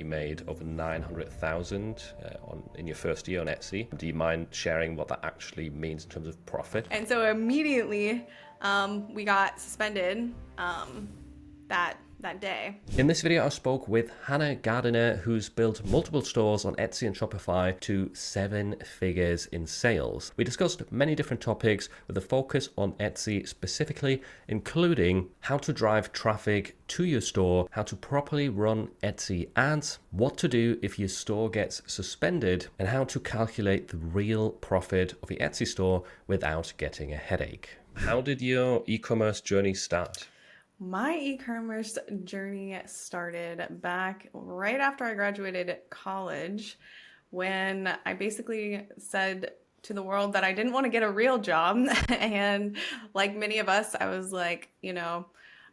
you made over 900,000 in your first year on Etsy. Do you mind sharing what that actually means in terms of profit? And so immediately we got suspended that day. In this video, I spoke with Hannah Gardner, who's built multiple stores on Etsy and Shopify to 7 figures in sales. We discussed many different topics with a focus on Etsy specifically, including how to drive traffic to your store, how to properly run Etsy ads, what to do if your store gets suspended, and how to calculate the real profit of your Etsy store without getting a headache. How did your e-commerce journey start? My e-commerce journey started back right after I graduated college, when I basically said to the world that I didn't want to get a real job. And like many of us, I was like,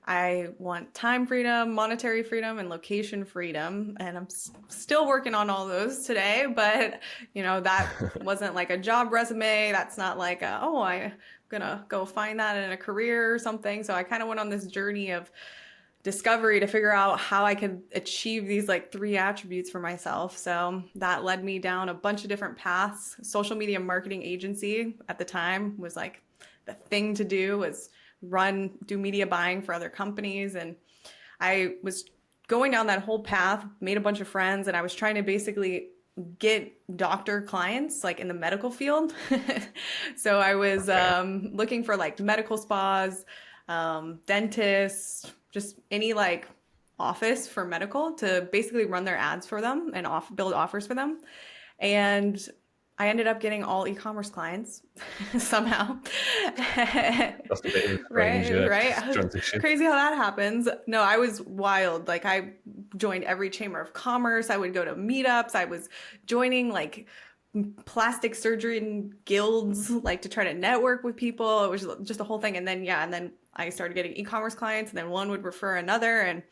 I want time freedom, monetary freedom, and location freedom. And I'm still working on all those today, but that wasn't like a job resume. That's not like, I'm gonna go find that in a career or something. So I kind of went on this journey of discovery to figure out how I could achieve these like 3 attributes for myself. So that led me down a bunch of different paths. Social media marketing agency at the time was like the thing to do, was do media buying for other companies. And I was going down that whole path, made a bunch of friends, and I was trying to basically get doctor clients like in the medical field. So I was looking for like medical spas, dentists, just any like office for medical to basically run their ads for them and build offers for them. And I ended up getting all e-commerce clients somehow. That's a bit right. transition. Crazy how that happens. No, I was wild. Like I joined every chamber of commerce. I would go to meetups. I was joining like plastic surgery guilds, like to try to network with people. It was just a whole thing. And then I started getting e-commerce clients, and then one would refer another. And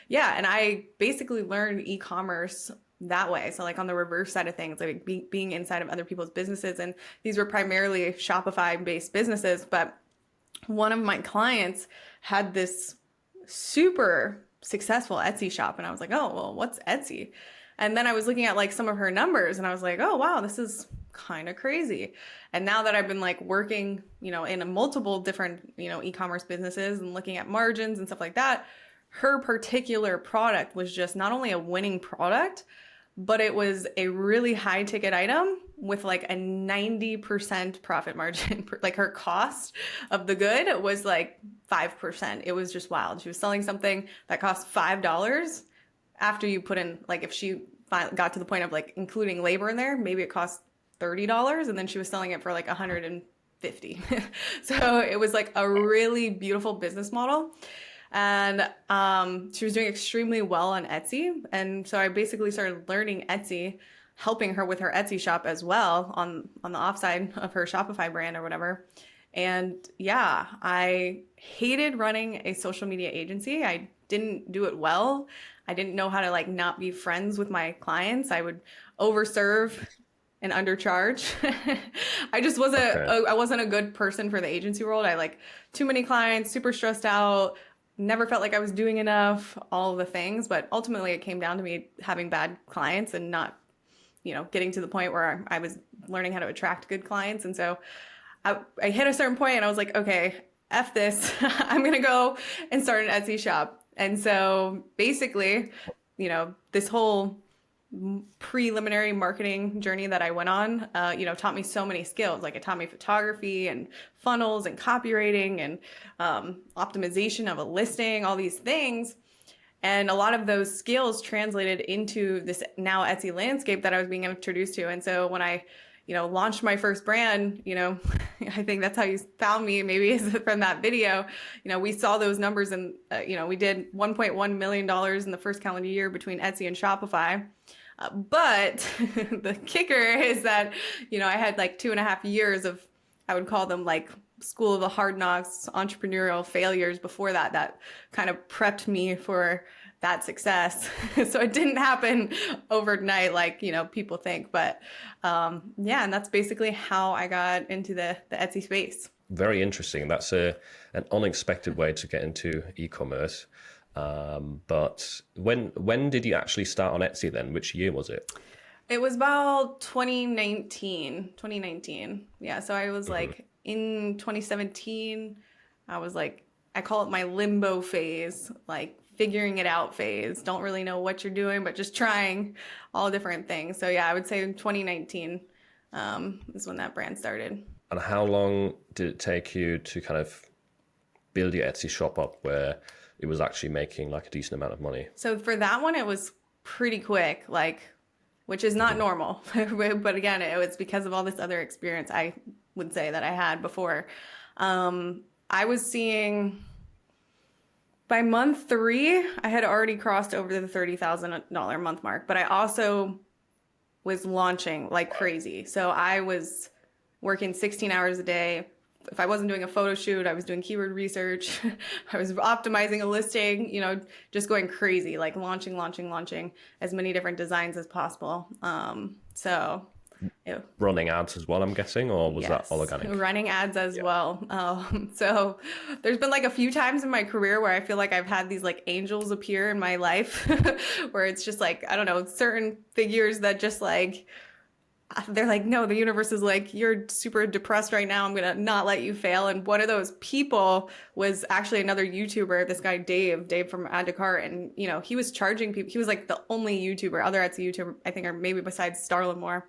I basically learned e-commerce that way. So like on the reverse side of things, like being inside of other people's businesses. And these were primarily Shopify based businesses. But one of my clients had this super successful Etsy shop. And I was like, oh, well, what's Etsy? And then I was looking at like some of her numbers, and I was like, oh, wow, this is kind of crazy. And now that I've been like working, in a multiple different, e-commerce businesses and looking at margins and stuff like that, her particular product was just not only a winning product, but it was a really high ticket item with like a 90% profit margin. Like her cost of the good was like 5%. It was just wild. She was selling something that cost $5 after you put in, like if she got to the point of like including labor in there, maybe it cost $30, and then she was selling it for like $150. So it was like a really beautiful business model. And she was doing extremely well on Etsy. And so I basically started learning Etsy, helping her with her Etsy shop as well on the offside of her Shopify brand or whatever. And I hated running a social media agency. I didn't do it well. I didn't know how to like not be friends with my clients. I would overserve and undercharge. I just I wasn't a good person for the agency world. I like too many clients, super stressed out, never felt like I was doing enough, all of the things. But ultimately it came down to me having bad clients and not, getting to the point where I was learning how to attract good clients. And so I hit a certain point and I was like, okay, F this. I'm going to go and start an Etsy shop. And so basically, this whole preliminary marketing journey that I went on, taught me so many skills. Like it taught me photography and funnels and copywriting and optimization of a listing, all these things. And a lot of those skills translated into this now Etsy landscape that I was being introduced to. And so when I launched my first brand, I think that's how you found me, maybe is from that video. We saw those numbers and, we did $1.1 million in the first calendar year between Etsy and Shopify. But the kicker is that, I had like 2.5 years of, I would call them like school of the hard knocks, entrepreneurial failures before that kind of prepped me for that success. So it didn't happen overnight like, people think. But and that's basically how I got into the Etsy space. Very interesting. That's an unexpected way to get into e-commerce. But when did you actually start on Etsy then? Which year was it? It was about 2019. 2019. Yeah, so I was Hmm. like in 2017, I was like, I call it my limbo phase, like figuring it out phase. Don't really know what you're doing, but just trying all different things. So yeah, I would say 2019 is when that brand started. And how long did it take you to kind of build your Etsy shop up where it was actually making like a decent amount of money? So for that one, it was pretty quick, like, which is not Hmm. normal. But again, it was because of all this other experience I would say that I had before. I was seeing by month three, I had already crossed over the $30,000 month mark, but I also was launching like crazy. So I was working 16 hours a day. If I wasn't doing a photo shoot, I was doing keyword research. I was optimizing a listing, just going crazy, like launching as many different designs as possible. So it, Running ads as well, I'm guessing, or was that all Yes, organic? running ads as Yeah. well. So there's been like a few times in my career where I feel like I've had these like angels appear in my life where it's just like, I don't know, certain figures that just like, they're like, no, the universe is like, you're super depressed right now. I'm going to not let you fail. And one of those people was actually another YouTuber, this guy, Dave from Add to Cart. And, he was charging people. He was like the only YouTuber, other Etsy YouTuber, I think, or maybe besides Starlin Moore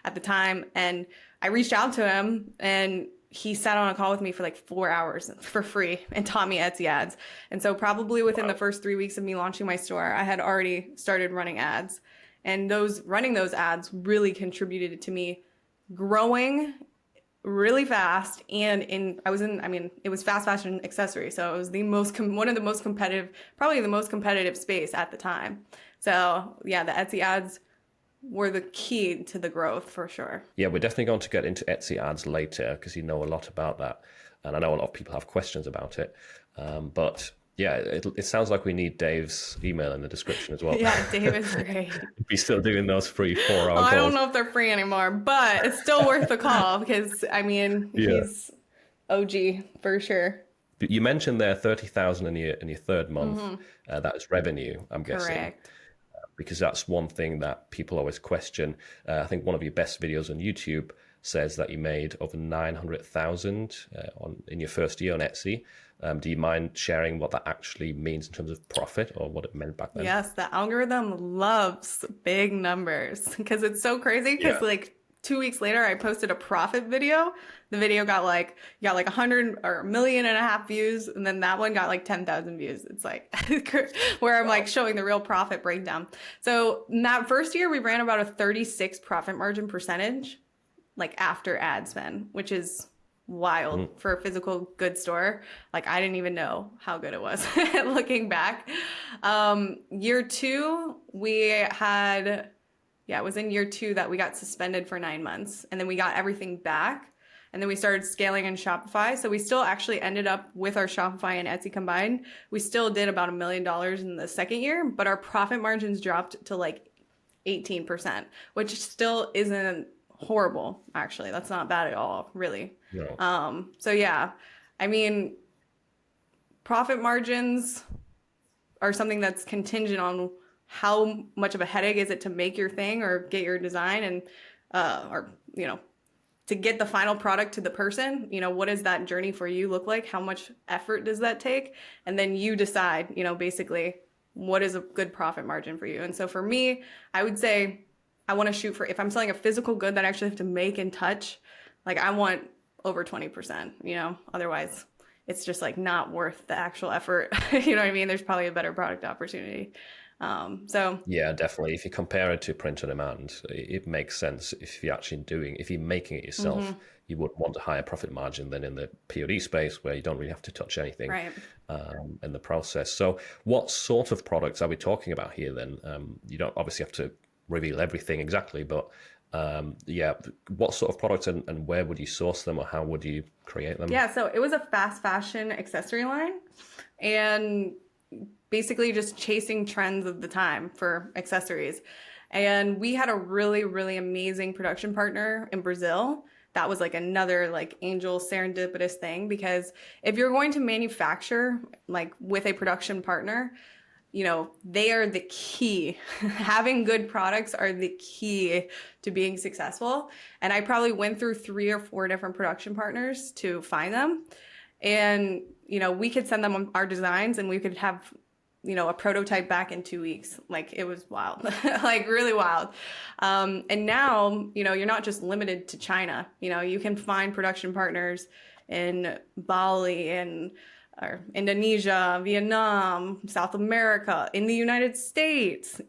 at the time. And I reached out to him and he sat on a call with me for like 4 hours for free and taught me Etsy ads. And so probably within the Wow. first 3 weeks of me launching my store, I had already started running ads. And those running those ads really contributed to me growing really fast. And it was fast fashion accessory. So it was one of the most competitive, probably the most competitive space at the time. So yeah, the Etsy ads were the key to the growth for sure. Yeah, we're definitely going to get into Etsy ads later because you know a lot about that. And I know a lot of people have questions about it. But yeah, it sounds like we need Dave's email in the description as well. Yeah, Dave is great. Be still doing those free Well, 4 hour I don't calls. know if they're free anymore, but it's still worth the call because Yeah. he's OG for sure. You mentioned there 30,000 in your third month. Hmm. That is revenue, I'm guessing, Correct. because that's one thing that people always question. I think one of your best videos on YouTube says that you made over 900,000 on in your first year on Etsy. Do you mind sharing what that actually means in terms of profit or what it meant back then? Yes, the algorithm loves big numbers because it's so crazy. Because Yeah. like 2 weeks later, I posted a profit video. The video got like 100 or 1.5 million views, and then that one got like 10,000 views. It's like where I'm like showing the real profit breakdown. So in that first year, we ran about a 36 profit margin percentage, like after ad spend, which is wild Mm. for a physical goods store. Like I didn't even know how good it was looking back. Year two, it was in year two that we got suspended for 9 months and then we got everything back. And then we started scaling in Shopify. So we still actually ended up with our Shopify and Etsy combined. We still did about $1 million in the second year, but our profit margins dropped to like 18%, which still isn't horrible, actually. That's not bad at all, really. No. So yeah, I mean, profit margins are something that's contingent on how much of a headache is it to make your thing or get your design and or to get the final product to the person, what does that journey for you look like? How much effort does that take? And then you decide, basically what is a good profit margin for you. And so for me, I would say I want to shoot for, if I'm selling a physical good that I actually have to make and touch, like I want over 20%, otherwise it's just like not worth the actual effort. You know what I mean? There's probably a better product opportunity. So Yeah, definitely. If you compare it to print on demand, it makes sense. If you're making it yourself, mhm, you would want a higher profit margin than in the POD space where you don't really have to touch anything right. in the process. So, what sort of products are we talking about here then? You don't obviously have to reveal everything exactly, but yeah, what sort of products and where would you source them or how would you create them? Yeah, so it was a fast fashion accessory line and basically just chasing trends of the time for accessories. And we had a really, really amazing production partner in Brazil that was like another like angel serendipitous thing, because if you're going to manufacture like with a production partner, they are the key. Having good products are the key to being successful. And I probably went through 3 or 4 different production partners to find them. And, we could send them our designs and we could have, a prototype back in 2 weeks. Like it was wild, like really wild. And now, you're not just limited to China. You can find production partners in Bali and or Indonesia, Vietnam, South America, in the United States,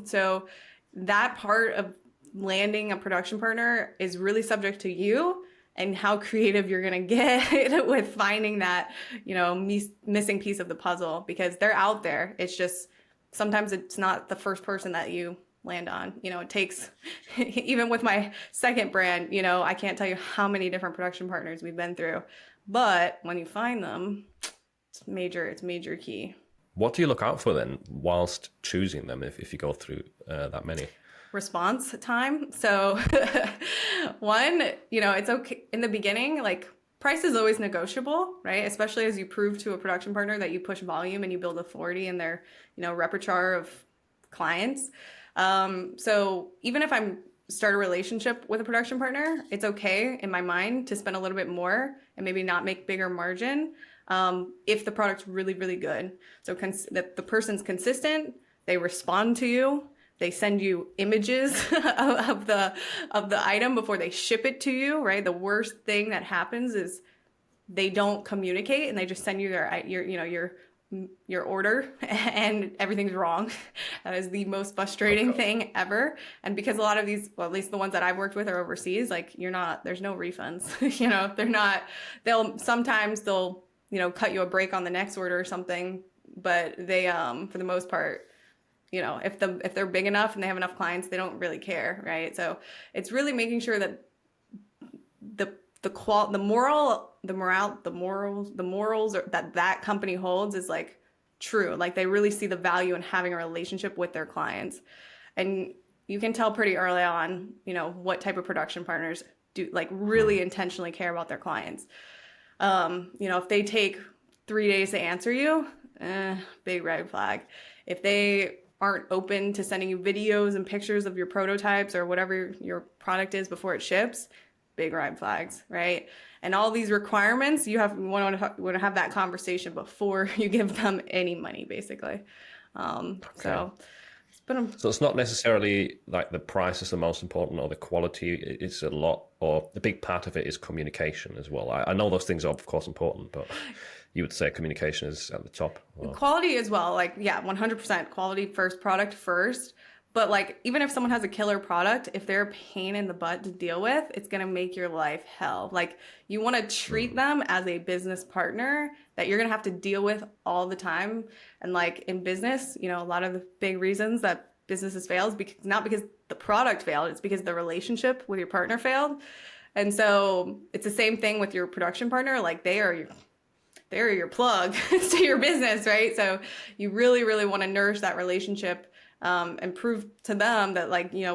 So that part of landing a production partner is really subject to you and how creative you're going to get with finding that, missing piece of the puzzle, because they're out there. It's just sometimes it's not the first person that you land on. It takes, even with my second brand, I can't tell you how many different production partners we've been through. But when you find them, it's major key. What do you look out for then whilst choosing them if you go through that many? Response time. So one, it's okay in the beginning, like price is always negotiable, right? Especially as you prove to a production partner that you push volume and you build authority in their, repertoire of clients. So even if I'm start a relationship with a production partner, it's okay in my mind to spend a little bit more and maybe not make bigger margin if the product's really, really good. So that the person's consistent, they respond to you, they send you images of the item before they ship it to you, right? The worst thing that happens is they don't communicate and they just send you your order and everything's wrong. That is the most frustrating thing ever. And because a lot of these, well, at least the ones that I've worked with are overseas, like there's no refunds, sometimes they'll, cut you a break on the next order or something, but they, for the most part, if they're big enough and they have enough clients, they don't really care, right? So it's really making sure that the morals that company holds is like true. Like they really see the value in having a relationship with their clients. And you can tell pretty early on, what type of production partners do like really intentionally care about their clients. If they take 3 days to answer you, big red flag. If they aren't open to sending you videos and pictures of your prototypes or whatever your product is before it ships, big red flags, right? And all these requirements, you want to have that conversation before you give them any money, basically. So it's not necessarily like the price is the most important or the quality. It's a lot, or a big part of it is communication as well. I know those things are of course important, but you would say communication is at the top. Or... Quality as well. Like, yeah, 100% quality first, product first. But like, even if someone has a killer product, if they're a pain in the butt to deal with, it's going to make your life hell. Like you want to treat them as a business partner that you're going to have to deal with all the time. And like in business, a lot of the big reasons that businesses fail is not because the product failed, it's because the relationship with your partner failed. And so it's the same thing with your production partner. Like they're your plug to your business, right? So you really, really want to nourish that relationship and prove to them that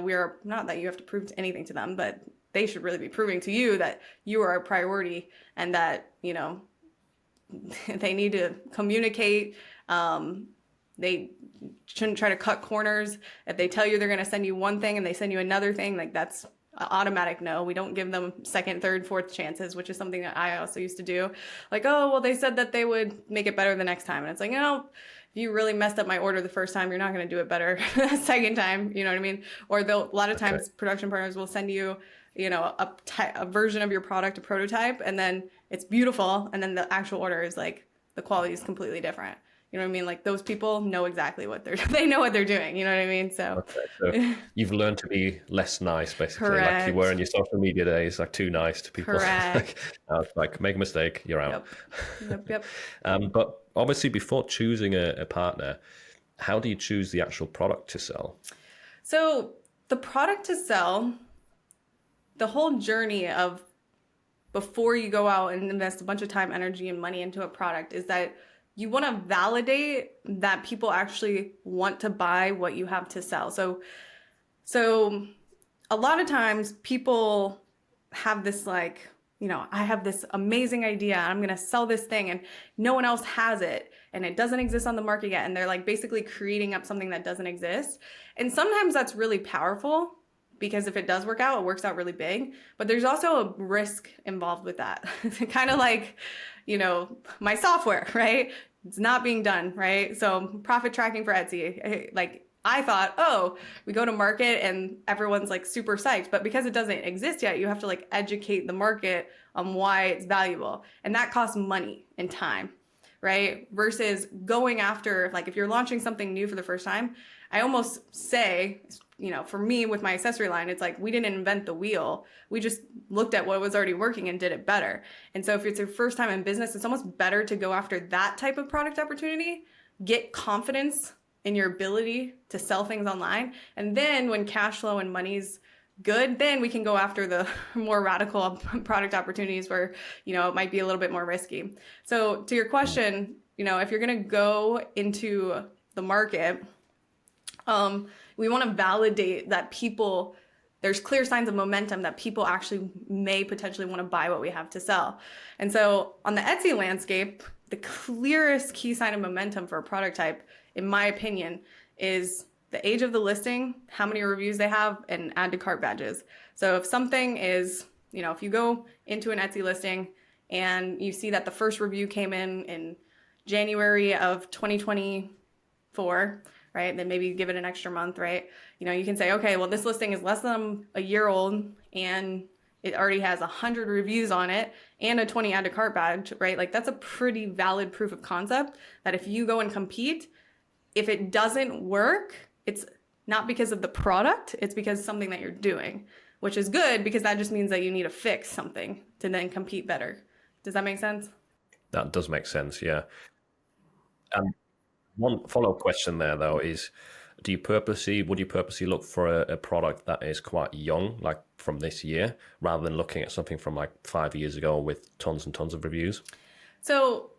we're not that you have to prove anything to them, but they should really be proving to you that you are a priority and that, they need to communicate. They shouldn't try to cut corners. If they tell you they're going to send you one thing and they send you another thing, like that's an automatic no. We don't give them second, third, fourth chances, which is something that I also used to do. Like, oh, well, they said that they would make it better the next time. And it's like, if you really messed up my order the first time, you're not going to do it better the second time. You know what I mean? Or a lot of times production partners will send you, a version of your product, a prototype, and then it's beautiful. And then the actual order is like, the quality is completely different. You know what I mean? Like those people know exactly they know what they're doing. You know what I mean? So you've learned to be less nice, basically. Correct. Like you were in your social media days, like too nice to people. Correct. like make a mistake, you're out. Yep. But obviously before choosing a partner, how do you choose the actual product to sell? So the product to sell, the whole journey of before you go out and invest a bunch of time, energy, and money into a product is that you want to validate that people actually want to buy what you have to sell. So a lot of times people have this like, I have this amazing idea. I'm going to sell this thing and no one else has it and it doesn't exist on the market yet. And they're like basically creating up something that doesn't exist. And sometimes that's really powerful because if it does work out, it works out really big. But there's also a risk involved with that. Kind of like, my software, right? It's not being done, right? So profit tracking for Etsy, like I thought, oh, we go to market and everyone's like super psyched. But because it doesn't exist yet, you have to like educate the market on why it's valuable. And that costs money and time, right? Versus going after, like if you're launching something new for the first time, I almost say, for me with my accessory line, it's like we didn't invent the wheel. We just looked at what was already working and did it better. And so if it's your first time in business, it's almost better to go after that type of product opportunity, get confidence in your ability to sell things online. And then when cash flow and money's good, then we can go after the more radical product opportunities where, it might be a little bit more risky. So to your question, if you're going to go into the market, we want to validate that there's clear signs of momentum that people actually may potentially want to buy what we have to sell. And so on the Etsy landscape, the clearest key sign of momentum for a product type, in my opinion, is the age of the listing, how many reviews they have, and add to cart badges. So if something is, if you go into an Etsy listing and you see that the first review came in January of 2024, right? Then maybe you give it an extra month, right? You can say, okay, well, this listing is less than a year old and it already has 100 reviews on it and a 20 add to cart badge, right? Like that's a pretty valid proof of concept that if you go and compete, if it doesn't work, it's not because of the product, it's because of something that you're doing, which is good because that just means that you need to fix something to then compete better. Does that make sense? That does make sense, yeah. One follow-up question there, though, is would you purposely look for a product that is quite young, like from this year, rather than looking at something from like 5 years ago with tons and tons of reviews? So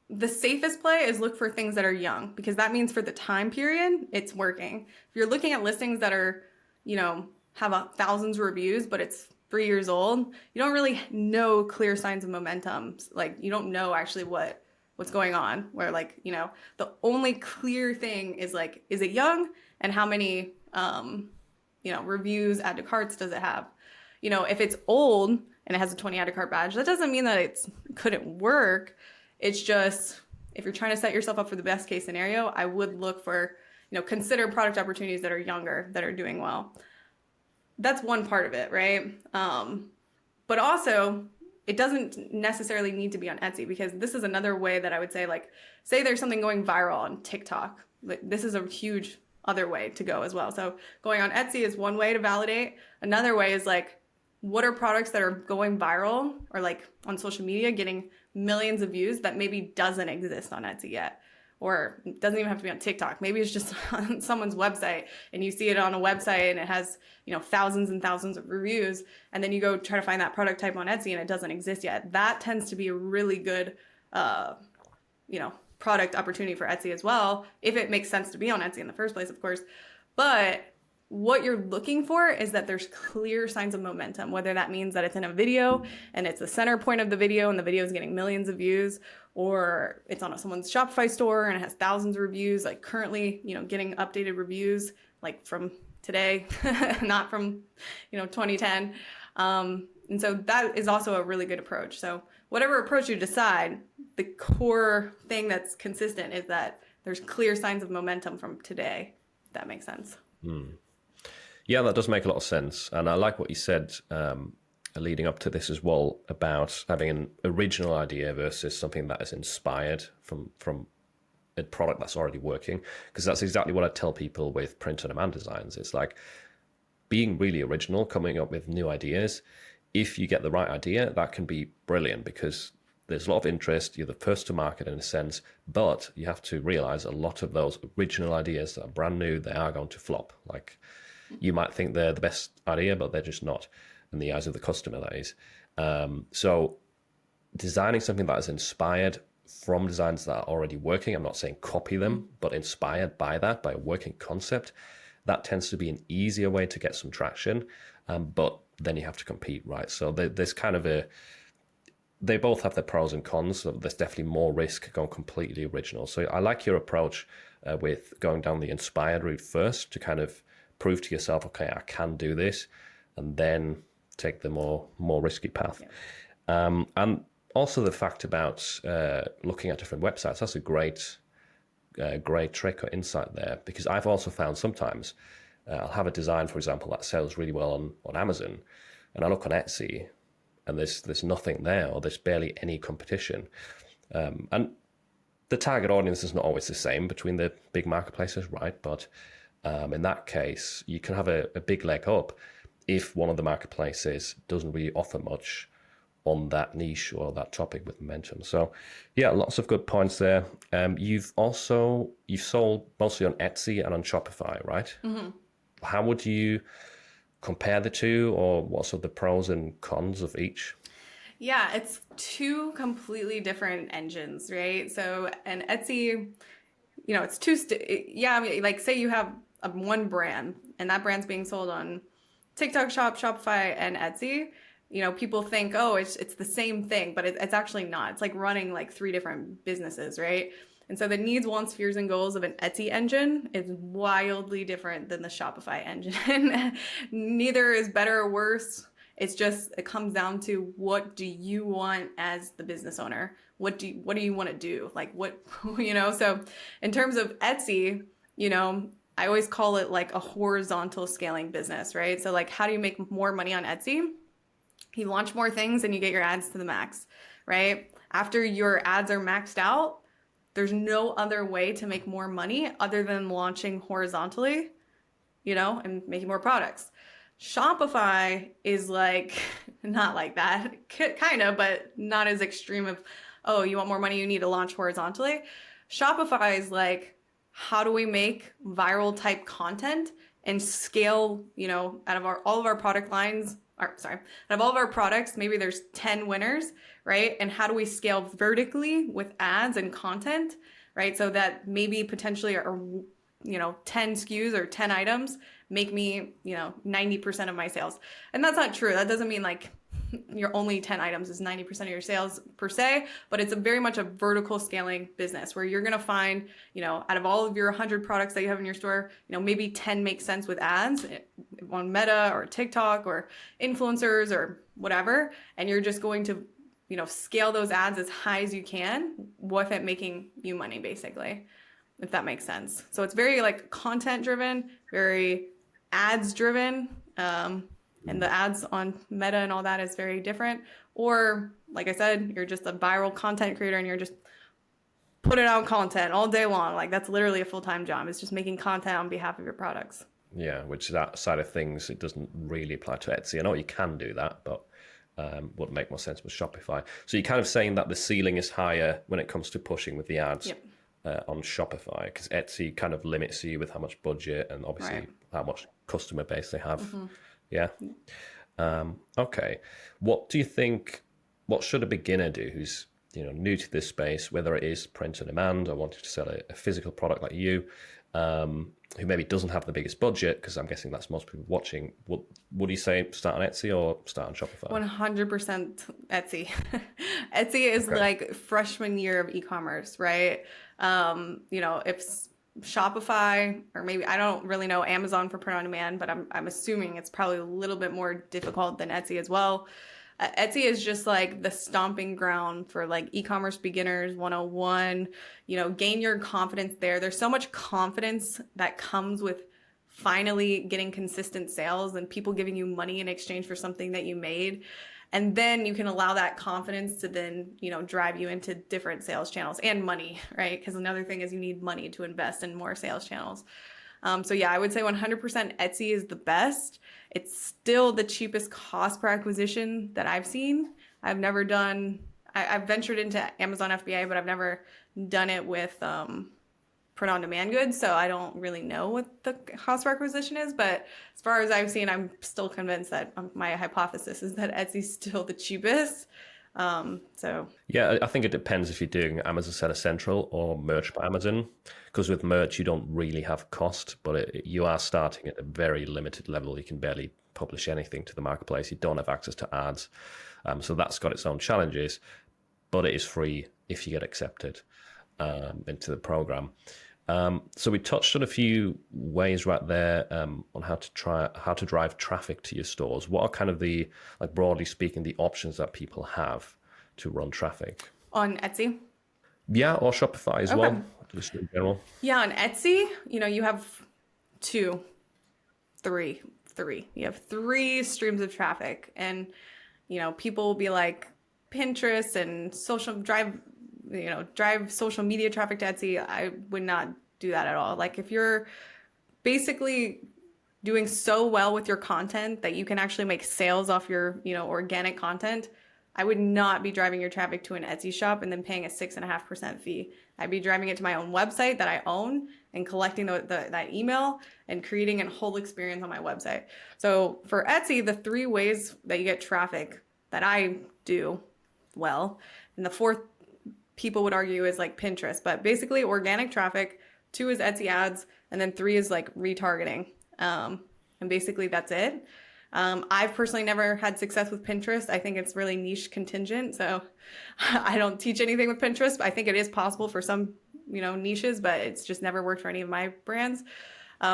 the safest play is look for things that are young because that means for the time period, it's working. If you're looking at listings that are, have thousands of reviews, but it's 3 years old, you don't really know clear signs of momentum. Like you don't know actually what's going on, where like, the only clear thing is like, is it young and how many, reviews, add to carts does it have? If it's old and it has a 20 add to cart badge, that doesn't mean that it couldn't work. It's just, if you're trying to set yourself up for the best case scenario, I would look for, consider product opportunities that are younger, that are doing well. That's one part of it, right? But also, it doesn't necessarily need to be on Etsy because this is another way that I would say, like, say there's something going viral on TikTok. This is a huge other way to go as well. So going on Etsy is one way to validate. Another way is like, what are products that are going viral or like on social media getting millions of views that maybe doesn't exist on Etsy yet? Or it doesn't even have to be on TikTok. Maybe it's just on someone's website and you see it on a website and it has, thousands and thousands of reviews. And then you go try to find that product type on Etsy and it doesn't exist yet. That tends to be a really good, product opportunity for Etsy as well. If it makes sense to be on Etsy in the first place, of course. But what you're looking for is that there's clear signs of momentum, whether that means that it's in a video and it's the center point of the video and the video is getting millions of views, or it's on someone's Shopify store and it has thousands of reviews, like currently, getting updated reviews like from today, not from, 2010. And so that is also a really good approach. So whatever approach you decide, the core thing that's consistent is that there's clear signs of momentum from today, if that makes sense. Yeah, that does make a lot of sense. And I like what you said leading up to this as well about having an original idea versus something that is inspired from a product that's already working. Because that's exactly what I tell people with print-on-demand designs. It's like being really original, coming up with new ideas. If you get the right idea, that can be brilliant because there's a lot of interest. You're the first to market in a sense, but you have to realize a lot of those original ideas that are brand new, they are going to flop. Like you might think they're the best idea, but they're just not in the eyes of the customer, that is. So designing something that is inspired from designs that are already working, I'm not saying copy them, but inspired by that, by a working concept, that tends to be an easier way to get some traction. But then you have to compete, right? So there's kind of they both have their pros and cons. So there's definitely more risk going completely original. So I like your approach with going down the inspired route first to kind of prove to yourself, okay, I can do this, and then take the more risky path. Yeah. And also the fact about looking at different websites, that's a great trick or insight there, because I've also found sometimes I'll have a design, for example, that sells really well on Amazon, and I look on Etsy and there's nothing there, or there's barely any competition. And the target audience is not always the same between the big marketplaces, right? But in that case, you can have a big leg up if one of the marketplaces doesn't really offer much on that niche or that topic with momentum. So yeah, lots of good points there. You've sold mostly on Etsy and on Shopify, right? Mm-hmm. How would you compare the two, or what are the pros and cons of each? Yeah, it's two completely different engines, right? So, and Etsy, it's I mean, like say you have one brand and that brand's being sold on TikTok Shop, Shopify, and Etsy. People think, oh, it's the same thing, but it's actually not. It's like running like three different businesses, right? And so the needs, wants, fears, and goals of an Etsy engine is wildly different than the Shopify engine. Neither is better or worse. It comes down to, what do you want as the business owner? What do you want to do? Like what, so in terms of Etsy, I always call it like a horizontal scaling business, right? So like, how do you make more money on Etsy? You launch more things and you get your ads to the max, right? After your ads are maxed out, there's no other way to make more money other than launching horizontally, and making more products. Shopify is like, not like that, kind of, but not as extreme of, oh, you want more money, you need to launch horizontally. Shopify is like, how do we make viral type content and scale, out of all of our product lines, out of all of our products, maybe there's 10 winners, right? And how do we scale vertically with ads and content, right? So that maybe potentially are, 10 SKUs or 10 items make me, 90% of my sales. And that's not true. That doesn't mean like your only 10 items is 90% of your sales per se, but it's very much a vertical scaling business where you're going to find, out of all of your 100 products that you have in your store, maybe 10 make sense with ads on Meta or TikTok or influencers or whatever. And you're just going to, scale those ads as high as you can with it making you money, basically, if that makes sense. So it's very like content driven, very ads driven. And the ads on Meta and all that is very different. Or like I said, you're just a viral content creator and you're just putting out content all day long. Like that's literally a full-time job. It's just making content on behalf of your products. Yeah, which that side of things, it doesn't really apply to Etsy. I know you can do that, but would make more sense with Shopify. So you're kind of saying that the ceiling is higher when it comes to pushing with the ads. Yep. On Shopify, because Etsy kind of limits you with how much budget and obviously how much customer base they have. Mm-hmm. Yeah. Okay. What do you think, what should a beginner do who's new to this space, whether it is print on demand or wanting to sell a physical product like you, who maybe doesn't have the biggest budget, because I'm guessing that's most people watching, would you say start on Etsy or start on Shopify? 100% Etsy. Etsy is like freshman year of e-commerce, right? If Shopify, or maybe, I don't really know Amazon for print on demand, but I'm assuming it's probably a little bit more difficult than Etsy as well. Etsy is just like the stomping ground for like e-commerce beginners 101, gain your confidence there. There's so much confidence that comes with finally getting consistent sales and people giving you money in exchange for something that you made. And then you can allow that confidence to then, drive you into different sales channels and money, right? Because another thing is you need money to invest in more sales channels. So yeah, I would say 100% Etsy is the best. It's still the cheapest cost per acquisition that I've seen. I've ventured into Amazon FBA, but I've never done it with print on demand goods. So I don't really know what the cost per acquisition is, but as far as I've seen, I'm still convinced that my hypothesis is that Etsy's still the cheapest. So Yeah, I think it depends if you're doing Amazon Seller Central or Merch by Amazon, because with Merch you don't really have cost, but you are starting at a very limited level. You can barely publish anything to the marketplace. You don't have access to ads, so that's got its own challenges. But it is free if you get accepted into the program. So we touched on a few ways right there on how to drive traffic to your stores. What are kind of the, like broadly speaking, the options that people have to run traffic? on Etsy. Yeah, or Shopify as Okay. well, just in general. Yeah, on Etsy, you have two, three. You have three streams of traffic, and people will be like Pinterest and drive social media traffic to Etsy. I would not do that at all. Like if you're basically doing so well with your content that you can actually make sales off your, organic content, I would not be driving your traffic to an Etsy shop and then paying a 6.5% fee. I'd be driving it to my own website that I own and collecting that email and creating a whole experience on my website. So for Etsy, the three ways that you get traffic that I do well, and the fourth people would argue is like Pinterest, but basically organic traffic, two is Etsy ads, and then three is like retargeting. And basically that's it. I've personally never had success with Pinterest. I think it's really niche contingent. So I don't teach anything with Pinterest, but I think it is possible for some, niches, but it's just never worked for any of my brands.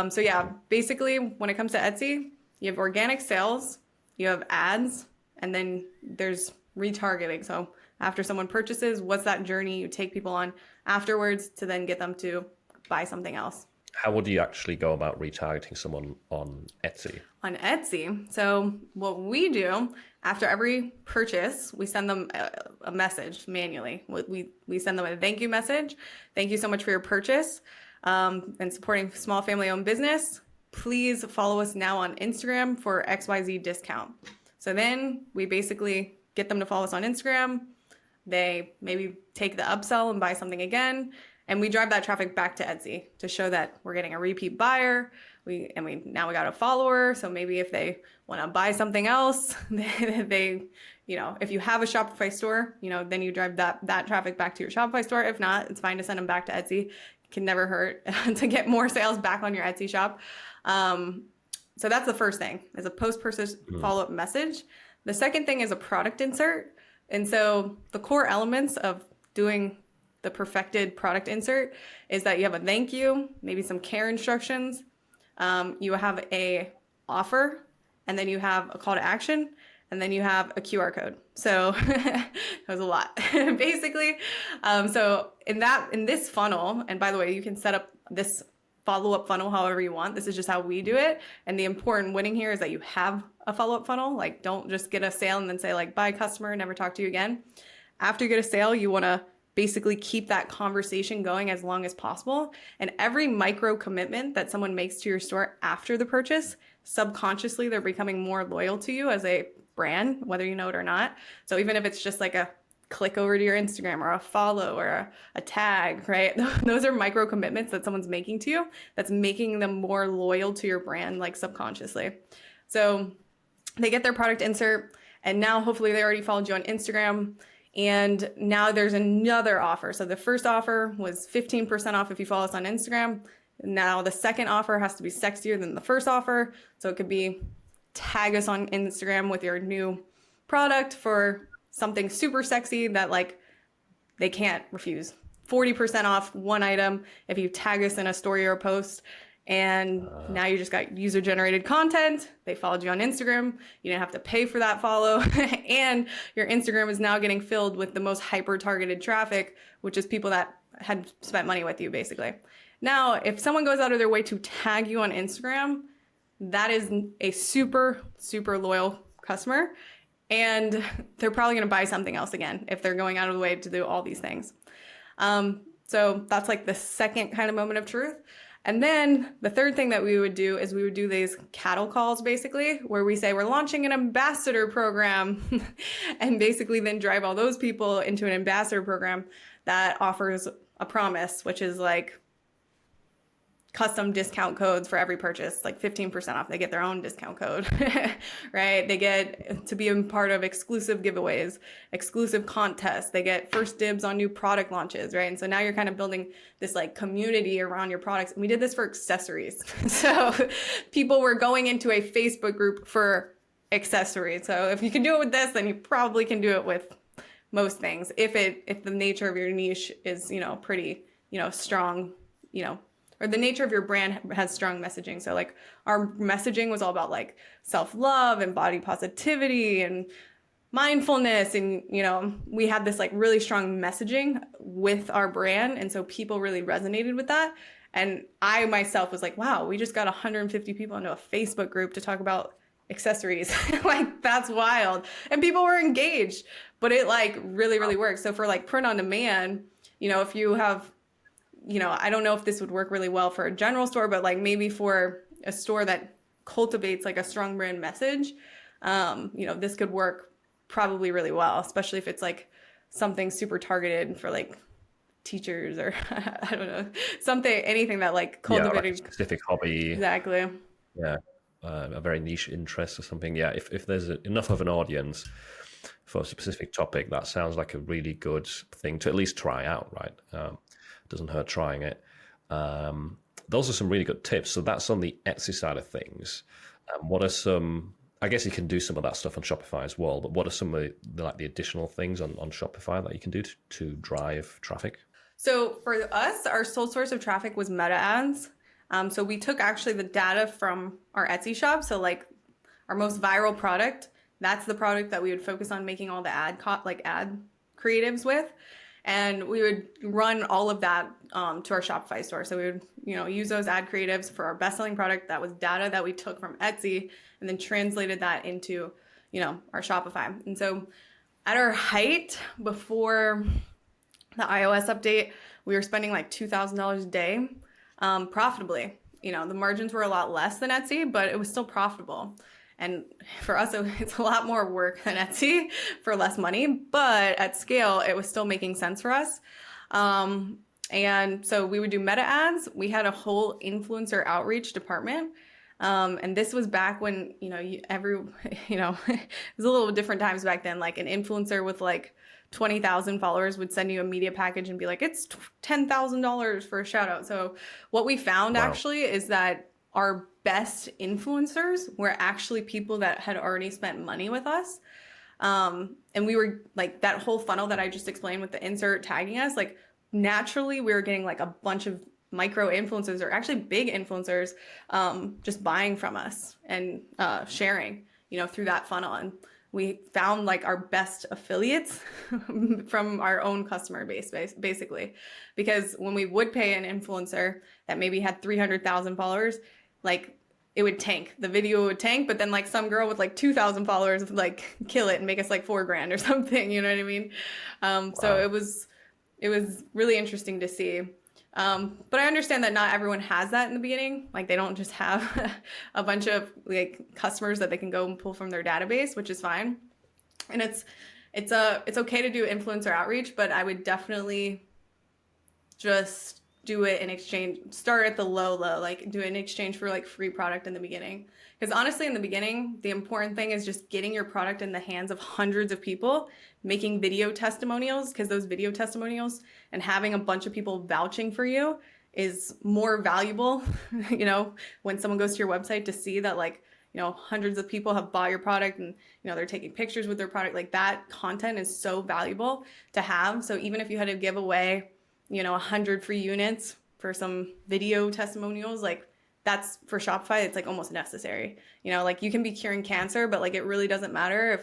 So yeah, basically when it comes to Etsy, you have organic sales, you have ads, and then there's retargeting. So after someone purchases, what's that journey you take people on afterwards to then get them to buy something else? How would you actually go about retargeting someone on Etsy? On Etsy. So what we do after every purchase, we send them a message manually. We send them a thank you message. Thank you so much for your purchase and supporting small family-owned business. Please follow us now on Instagram for XYZ discount. So then we basically get them to follow us on Instagram. They maybe take the upsell and buy something again. And we drive that traffic back to Etsy to show that we're getting a repeat buyer. Now we got a follower. So maybe if they want to buy something else, they, if you have a Shopify store, then you drive that traffic back to your Shopify store. If not, it's fine to send them back to Etsy. It can never hurt to get more sales back on your Etsy shop. So that's the first thing, is a post-purchase follow-up message. The second thing is a product insert. And so the core elements of doing the perfected product insert is that you have a thank you, maybe some care instructions, you have a offer, and then you have a call to action, and then you have a QR code. So that was a lot, basically. So in this funnel, and by the way, you can set up this follow-up funnel however you want. This is just how we do it. And the important winning here is that you have a follow-up funnel. Like, don't just get a sale and then say like, bye customer, never talk to you again. After you get a sale, you want to basically keep that conversation going as long as possible. And every micro commitment that someone makes to your store after the purchase, subconsciously, they're becoming more loyal to you as a brand, whether you know it or not. So even if it's just like a click over to your Instagram or a follow or a tag, right? Those are micro commitments that someone's making to you that's making them more loyal to your brand, like subconsciously. So they get their product insert, and now hopefully they already followed you on Instagram. And now there's another offer. So the first offer was 15% off if you follow us on Instagram. Now the second offer has to be sexier than the first offer. So it could be tag us on Instagram with your new product for something super sexy that like they can't refuse. 40% off one item if you tag us in a story or a post. And now you just got user-generated content. They followed you on Instagram. You didn't have to pay for that follow. And your Instagram is now getting filled with the most hyper-targeted traffic, which is people that had spent money with you, basically. Now, if someone goes out of their way to tag you on Instagram, that is a super, super loyal customer. And they're probably going to buy something else again if they're going out of the way to do all these things. So that's like the second kind of moment of truth. And then the third thing that we would do is we would do these cattle calls, basically, where we say we're launching an ambassador program and basically then drive all those people into an ambassador program that offers a promise, which is like custom discount codes for every purchase, like 15% off. They get their own discount code, right? They get to be a part of exclusive giveaways, exclusive contests. They get first dibs on new product launches, right? And so now you're kind of building this like community around your products. And we did this for accessories. So people were going into a Facebook group for accessories. So if you can do it with this, then you probably can do it with most things. If the nature of your niche is, pretty, strong, or the nature of your brand has strong messaging. So like our messaging was all about like self-love and body positivity and mindfulness. And, we had this like really strong messaging with our brand. And so people really resonated with that. And I myself was like, wow, we just got 150 people into a Facebook group to talk about accessories. Like that's wild. And people were engaged, but it like really, really works. So for like print on demand, if you have, I don't know if this would work really well for a general store, but like maybe for a store that cultivates like a strong brand message, this could work probably really well, especially if it's like something super targeted for like teachers or I don't know, anything that like cultivating like a specific hobby. Exactly. Yeah. A very niche interest or something. Yeah. If there's enough of an audience for a specific topic, that sounds like a really good thing to at least try out, right? Doesn't hurt trying it. Those are some really good tips. So that's on the Etsy side of things. What are some, I guess you can do some of that stuff on Shopify as well, but what are some of the additional things on Shopify that you can do to drive traffic? So for us, our sole source of traffic was meta ads. So we took actually the data from our Etsy shop. So like our most viral product, that's the product that we would focus on making all the ad creatives with. And we would run all of that to our Shopify store. So we would, use those ad creatives for our best-selling product. That was data that we took from Etsy and then translated that into, our Shopify. And so at our height before the iOS update, we were spending like $2,000 a day profitably. The margins were a lot less than Etsy, but it was still profitable. And for us, it's a lot more work than Etsy for less money, but at scale, it was still making sense for us. And so we would do meta ads. We had a whole influencer outreach department. And this was back when, it was a little different times back then. Like an influencer with like 20,000 followers would send you a media package and be like, it's $10,000 for a shout out. So what we found actually is that our best influencers were actually people that had already spent money with us. And we were like that whole funnel that I just explained with the insert tagging us, like naturally we were getting like a bunch of micro influencers or actually big influencers just buying from us and sharing, through that funnel. And we found like our best affiliates from our own customer base, basically. Because when we would pay an influencer that maybe had 300,000 followers, like it would tank. The video would tank, but then like some girl with like 2,000 followers would like kill it and make us like $4,000 or something. You know what I mean? So it was really interesting to see. But I understand that not everyone has that in the beginning. Like they don't just have a bunch of like customers that they can go and pull from their database, which is fine. And it's okay to do influencer outreach, but I would definitely just do it in exchange, start at the low, like do it in exchange for like free product in the beginning. Because honestly, in the beginning, the important thing is just getting your product in the hands of hundreds of people, making video testimonials, because those video testimonials and having a bunch of people vouching for you is more valuable, when someone goes to your website to see that like, hundreds of people have bought your product and, they're taking pictures with their product. Like that content is so valuable to have. So even if you had to give away 100 free units for some video testimonials, like that's for Shopify, it's like almost necessary. Like you can be curing cancer, but like it really doesn't matter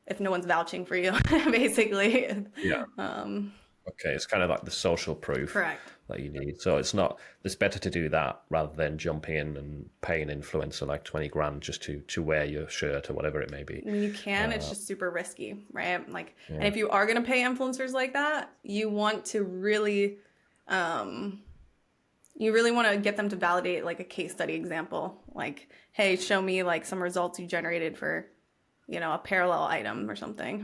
if no one's vouching for you, basically. Yeah. Okay, it's kind of like the social proof. Correct. That you need. So it's better to do that rather than jumping in and paying an influencer like 20 grand just to wear your shirt or whatever it may be. I mean, you can, it's just super risky, right? Like, and if you are going to pay influencers like that, you want to really, you really want to get them to validate like a case study example. Like, hey, show me like some results you generated for, a parallel item or something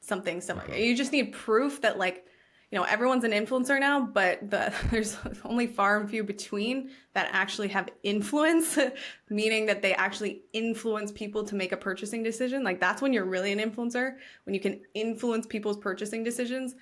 similar. You just need proof that like everyone's an influencer now, but there's only far and few between that actually have influence, meaning that they actually influence people to make a purchasing decision. Like that's when you're really an influencer, when you can influence people's purchasing decisions.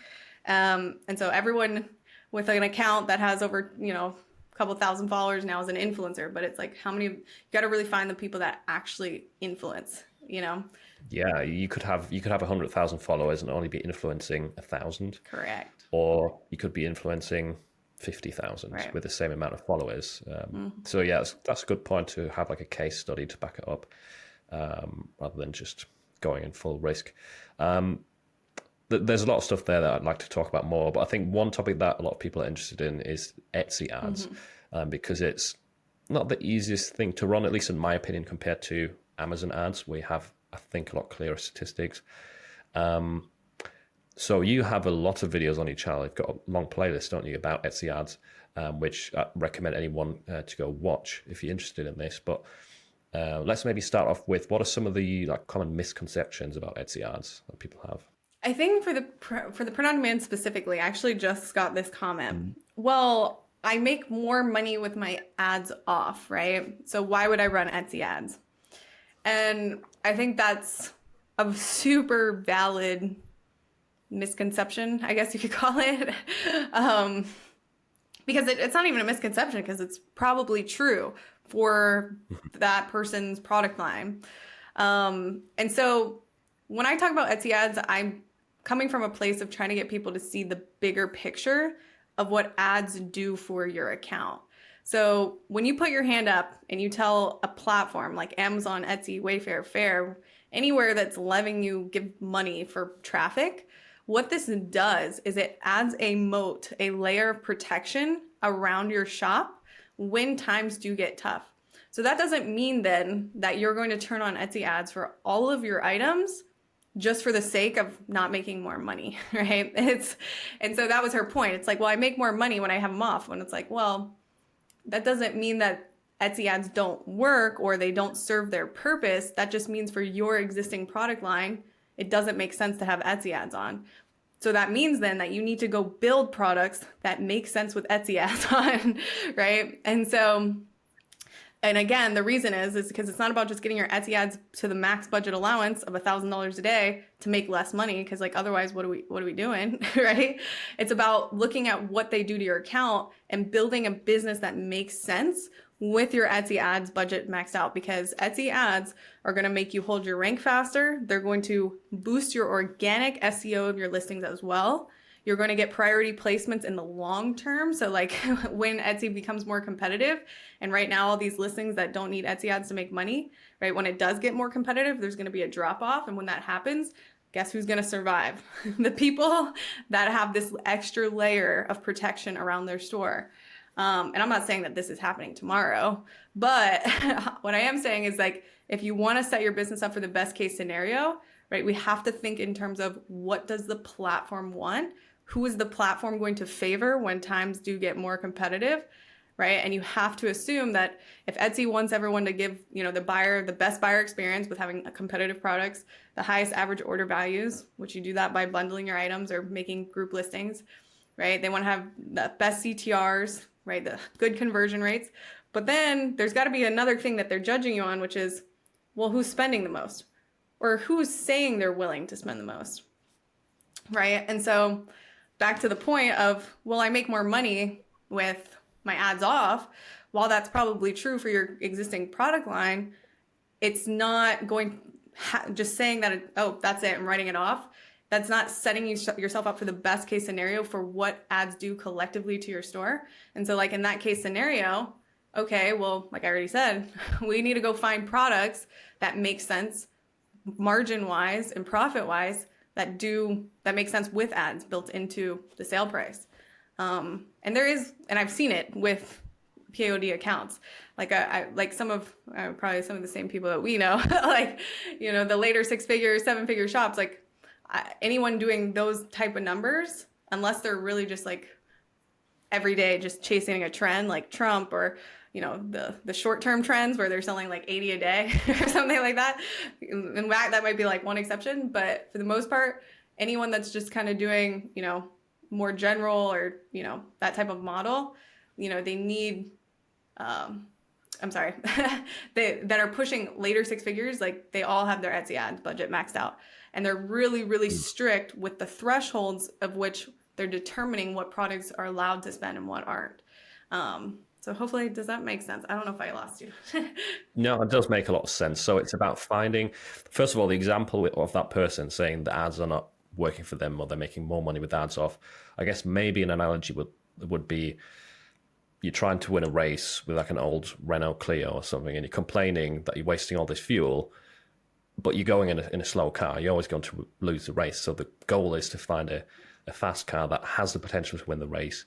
And so everyone with an account that has over, a couple thousand followers now is an influencer, but it's like you got to really find the people that actually influence, Yeah, you could have 100,000 followers and only be influencing 1,000. Correct. Or you could be influencing 50,000 Right. with the same amount of followers. So yeah, that's a good point to have like a case study to back it up, rather than just going in full risk. There's a lot of stuff there that I'd like to talk about more, but I think one topic that a lot of people are interested in is Etsy ads, because it's not the easiest thing to run, at least in my opinion, compared to Amazon ads. We have, I think, a lot clearer statistics. So you have a lot of videos on your channel. You've got a long playlist, don't you, about Etsy ads, which I recommend anyone to go watch if you're interested in this. But let's maybe start off with, what are some of the common misconceptions about Etsy ads that people have? I think for the print on demand specifically, I actually just got this comment. Well, I make more money with my ads off, right? So why would I run Etsy ads? And I think that's a super valid misconception, I guess you could call it. Because it's not even a misconception, because it's probably true for that person's product line. And so when I talk about Etsy ads, I'm coming from a place of trying to get people to see the bigger picture of what ads do for your account. So when you put your hand up and you tell a platform like Amazon, Etsy, Wayfair, Faire, anywhere that's letting you give money for traffic, what this does is it adds a moat, a layer of protection around your shop when times do get tough. So that doesn't mean then that you're going to turn on Etsy ads for all of your items just for the sake of not making more money, right? And so that was her point. It's like, well, I make more money when I have them off. When it's like, well, that doesn't mean that Etsy ads don't work or they don't serve their purpose. That just means for your existing product line, it doesn't make sense to have Etsy ads on. So that means then that you need to go build products that make sense with Etsy ads on, right? And again, the reason is because it's not about just getting your Etsy ads to the max budget allowance of $1,000 a day to make less money. Because otherwise, what are we doing, right? It's about looking at what they do to your account and building a business that makes sense with your Etsy ads budget maxed out. Because Etsy ads are going to make you hold your rank faster. They're going to boost your organic SEO of your listings as well. You're going to get priority placements in the long term. So when Etsy becomes more competitive, and right now all these listings that don't need Etsy ads to make money, right? When it does get more competitive, there's going to be a drop off. And when that happens, guess who's going to survive? The people that have this extra layer of protection around their store. And I'm not saying that this is happening tomorrow, but what I am saying is if you want to set your business up for the best case scenario, right? We have to think in terms of, what does the platform want? Who is the platform going to favor when times do get more competitive, right? And you have to assume that if Etsy wants everyone to give, the buyer the best buyer experience with having competitive products, the highest average order values, which you do that by bundling your items or making group listings, right? They want to have the best CTRs, right? The good conversion rates. But then there's got to be another thing that they're judging you on, which is, well, who's spending the most? Or who's saying they're willing to spend the most, right? And so back to the point of, well, I make more money with my ads off. While that's probably true for your existing product line, it's not going just saying that, oh, that's it, I'm writing it off. That's not setting yourself up for the best case scenario for what ads do collectively to your store. And so in that case scenario, okay, well, like I already said, we need to go find products that make sense margin wise and profit wise that make sense with ads built into the sale price. And I've seen it with POD accounts. Probably some of the same people that we know, the later 6-figure, 7-figure shops, anyone doing those type of numbers, unless they're really just every day just chasing a trend like Trump, or the short-term trends where they're selling 80 a day or something like that. In fact, that might be one exception, but for the most part, anyone that's just kind of doing more general or, that type of model, they need, I'm sorry, that are pushing later six figures, like they all have their Etsy ads budget maxed out. And they're really, really strict with the thresholds of which they're determining what products are allowed to spend and what aren't. So hopefully, does that make sense? I don't know if I lost you. No, it does make a lot of sense. So it's about finding, first of all, the example of that person saying the ads are not working for them or they're making more money with ads off. I guess maybe an analogy would be you're trying to win a race with like an old Renault Clio or something, and you're complaining that you're wasting all this fuel, but you're going in a slow car. You're always going to lose the race. So the goal is to find a fast car that has the potential to win the race.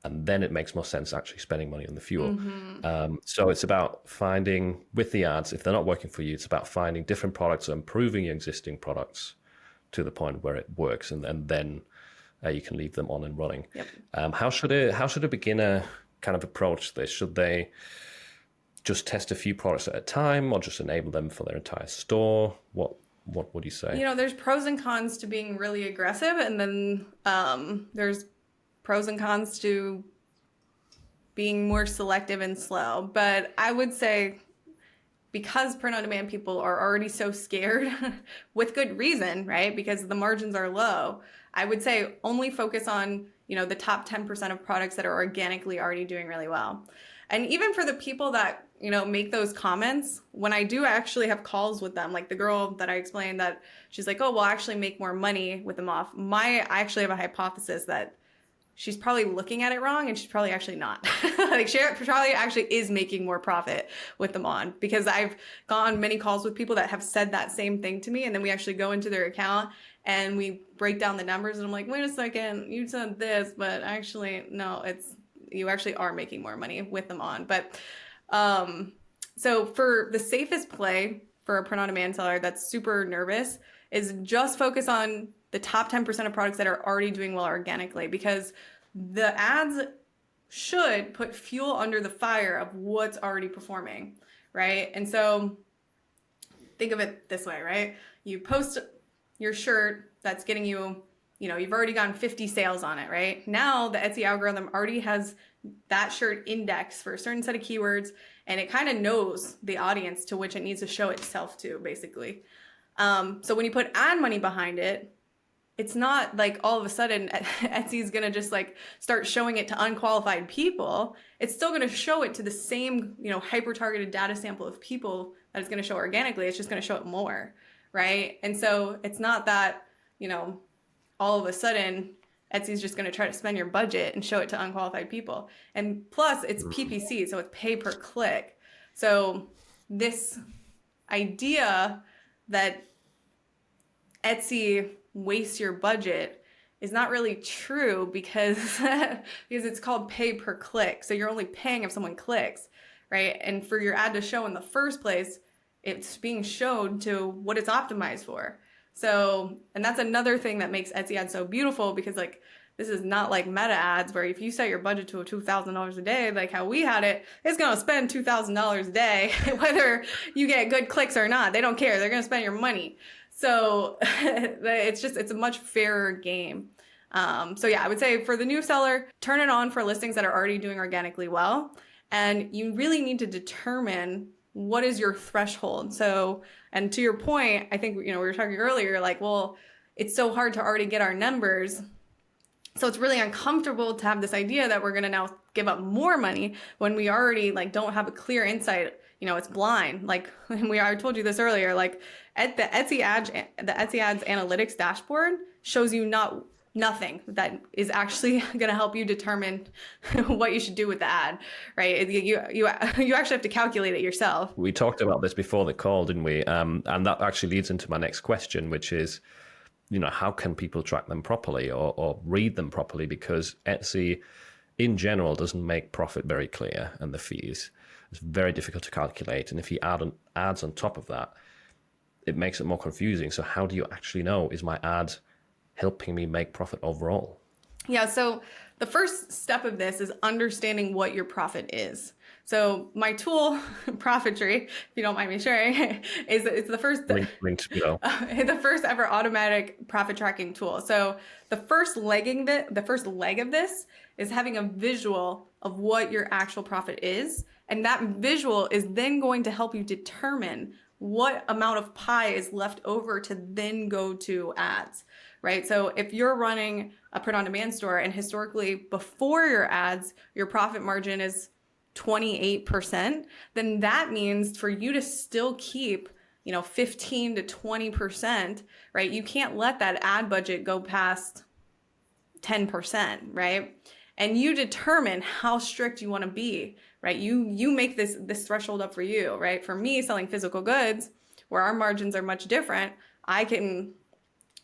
And then it makes more sense actually spending money on the fuel. So it's about finding, with the ads, if they're not working for you, it's about finding different products and improving your existing products to the point where it works, and then you can leave them on and running. Yep. How should a beginner kind of approach this? Should they just test a few products at a time, or just enable them for their entire store? What would you say? There's pros and cons to being really aggressive, and then there's pros and cons to being more selective and slow. But I would say, because print on demand people are already so scared with good reason, right? Because the margins are low. I would say only focus on, the top 10% of products that are organically already doing really well. And even for the people that, make those comments, when I do actually have calls with them, like the girl that I explained that she's like, oh, we'll actually make more money with them off. I actually have a hypothesis that she's probably looking at it wrong, and she's probably actually not. Like she probably actually is making more profit with them on, because I've gone many calls with people that have said that same thing to me. And then we actually go into their account and we break down the numbers, and I'm like, wait a second, you said this, but actually, no, you actually are making more money with them on. But so for the safest play for a print on demand seller that's super nervous is just focus on the top 10% of products that are already doing well organically, because the ads should put fuel under the fire of what's already performing, right? And so think of it this way, right? You post your shirt that's getting you, you've already gotten 50 sales on it, right? Now the Etsy algorithm already has that shirt indexed for a certain set of keywords, and it kind of knows the audience to which it needs to show itself to, basically. So when you put ad money behind it, it's not like all of a sudden Etsy's going to just like start showing it to unqualified people. It's still going to show it to the same, hyper-targeted data sample of people that it's going to show organically. It's just going to show it more, right? And so it's not that, all of a sudden Etsy's just going to try to spend your budget and show it to unqualified people. And plus it's PPC, so it's pay per click. So this idea that Etsy wastes your budget is not really true, because it's called pay per click. So you're only paying if someone clicks, right? And for your ad to show in the first place, it's being shown to what it's optimized for. So, and that's another thing that makes Etsy ads so beautiful, because like this is not like meta ads where if you set your budget to $2,000 a day, like how we had it, it's going to spend $2,000 a day, whether you get good clicks or not. They don't care. They're going to spend your money. So it's a much fairer game. So yeah, I would say for the new seller, turn it on for listings that are already doing organically well. And you really need to determine what is your threshold. So, and to your point, I think, we were talking earlier, like, well, it's so hard to already get our numbers. So it's really uncomfortable to have this idea that we're going to now give up more money when we already like don't have a clear insight. It's blind. Like I told you this earlier, like at the Etsy ads analytics dashboard shows you nothing that is actually going to help you determine what you should do with the ad, right? You actually have to calculate it yourself. We talked about this before the call, didn't we? And that actually leads into my next question, which is, how can people track them properly or read them properly? Because Etsy in general doesn't make profit very clear, and the fees. It's very difficult to calculate. And if you add ads on top of that, it makes it more confusing. So how do you actually know, is my ad helping me make profit overall? Yeah, so the first step of this is understanding what your profit is. So my tool, Profitry, if you don't mind me sharing, is it's the first Linked below. the first ever automatic profit tracking tool. So the first leg of this is having a visual of what your actual profit is, and that visual is then going to help you determine what amount of pie is left over to then go to ads, right? So if you're running a print-on-demand store and historically before your ads, your profit margin is 28%, then that means for you to still keep 15 to 20%, right? You can't let that ad budget go past 10%, right? And you determine how strict you want to be, right? You make this threshold up for you, right? For me, selling physical goods, where our margins are much different, I can,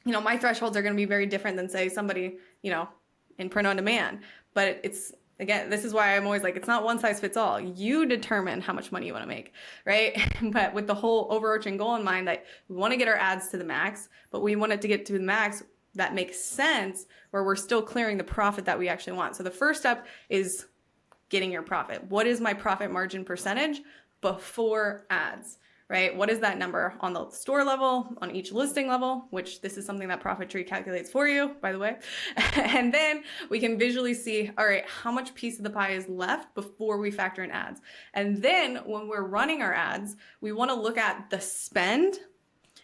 my thresholds are going to be very different than say somebody, in print on demand. But it's, again, this is why I'm always like, it's not one size fits all. You determine how much money you want to make, right? But with the whole overarching goal in mind that we want to get our ads to the max, but we want it to get to the max that makes sense, where we're still clearing the profit that we actually want. So the first step is getting your profit. What is my profit margin percentage before ads, right? What is that number on the store level, on each listing level, which this is something that Profitry calculates for you, by the way. And then we can visually see, all right, how much piece of the pie is left before we factor in ads. And then when we're running our ads, we want to look at the spend.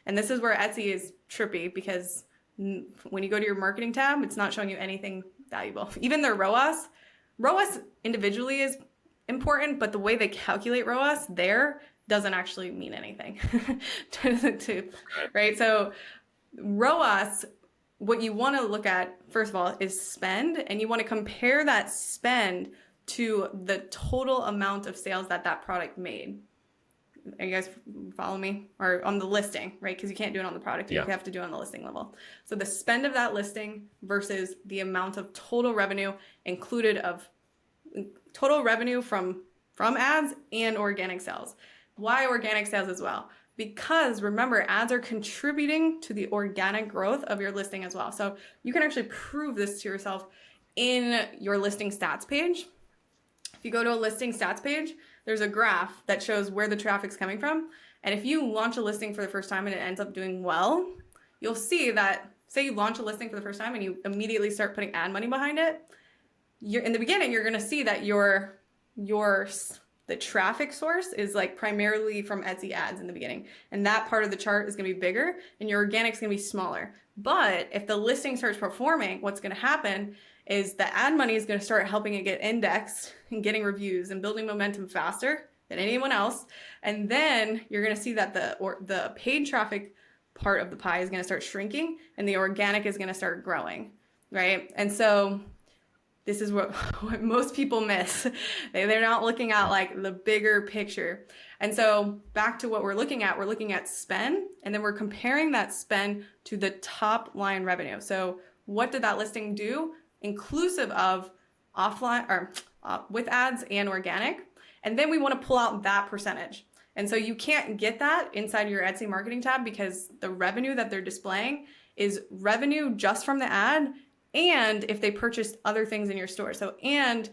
And this is where Etsy is trippy, because when you go to your marketing tab, it's not showing you anything valuable. Even their ROAS individually is important, but the way they calculate ROAS there doesn't actually mean anything. Right? So ROAS, what you want to look at, first of all, is spend, and you want to compare that spend to the total amount of sales that product made. Are you guys follow me? Or on the listing, right? Because you can't do it on the product. You have to do it on the listing level. So the spend of that listing versus the amount of total revenue included of total revenue from ads and organic sales. Why organic sales as well? Because remember, ads are contributing to the organic growth of your listing as well. So you can actually prove this to yourself in your listing stats page. If you go to a listing stats page, there's a graph that shows where the traffic's coming from. And if you launch a listing for the first time and it ends up doing well, you'll see that, say you launch a listing for the first time and you immediately start putting ad money behind it, in the beginning, you're going to see that the traffic source is like primarily from Etsy ads in the beginning. And that part of the chart is going to be bigger and your organic's going to be smaller. But if the listing starts performing, what's going to happen is the ad money is going to start helping it get indexed and getting reviews and building momentum faster than anyone else. And then you're going to see that the paid traffic part of the pie is going to start shrinking and the organic is going to start growing, right? And so this is what most people miss. They're not looking at like the bigger picture. And so back to what we're looking at spend, and then we're comparing that spend to the top line revenue. So what did that listing do? Inclusive of offline or with ads and organic. And then we want to pull out that percentage. And so you can't get that inside your Etsy marketing tab because the revenue that they're displaying is revenue just from the ad and if they purchased other things in your store. So, and,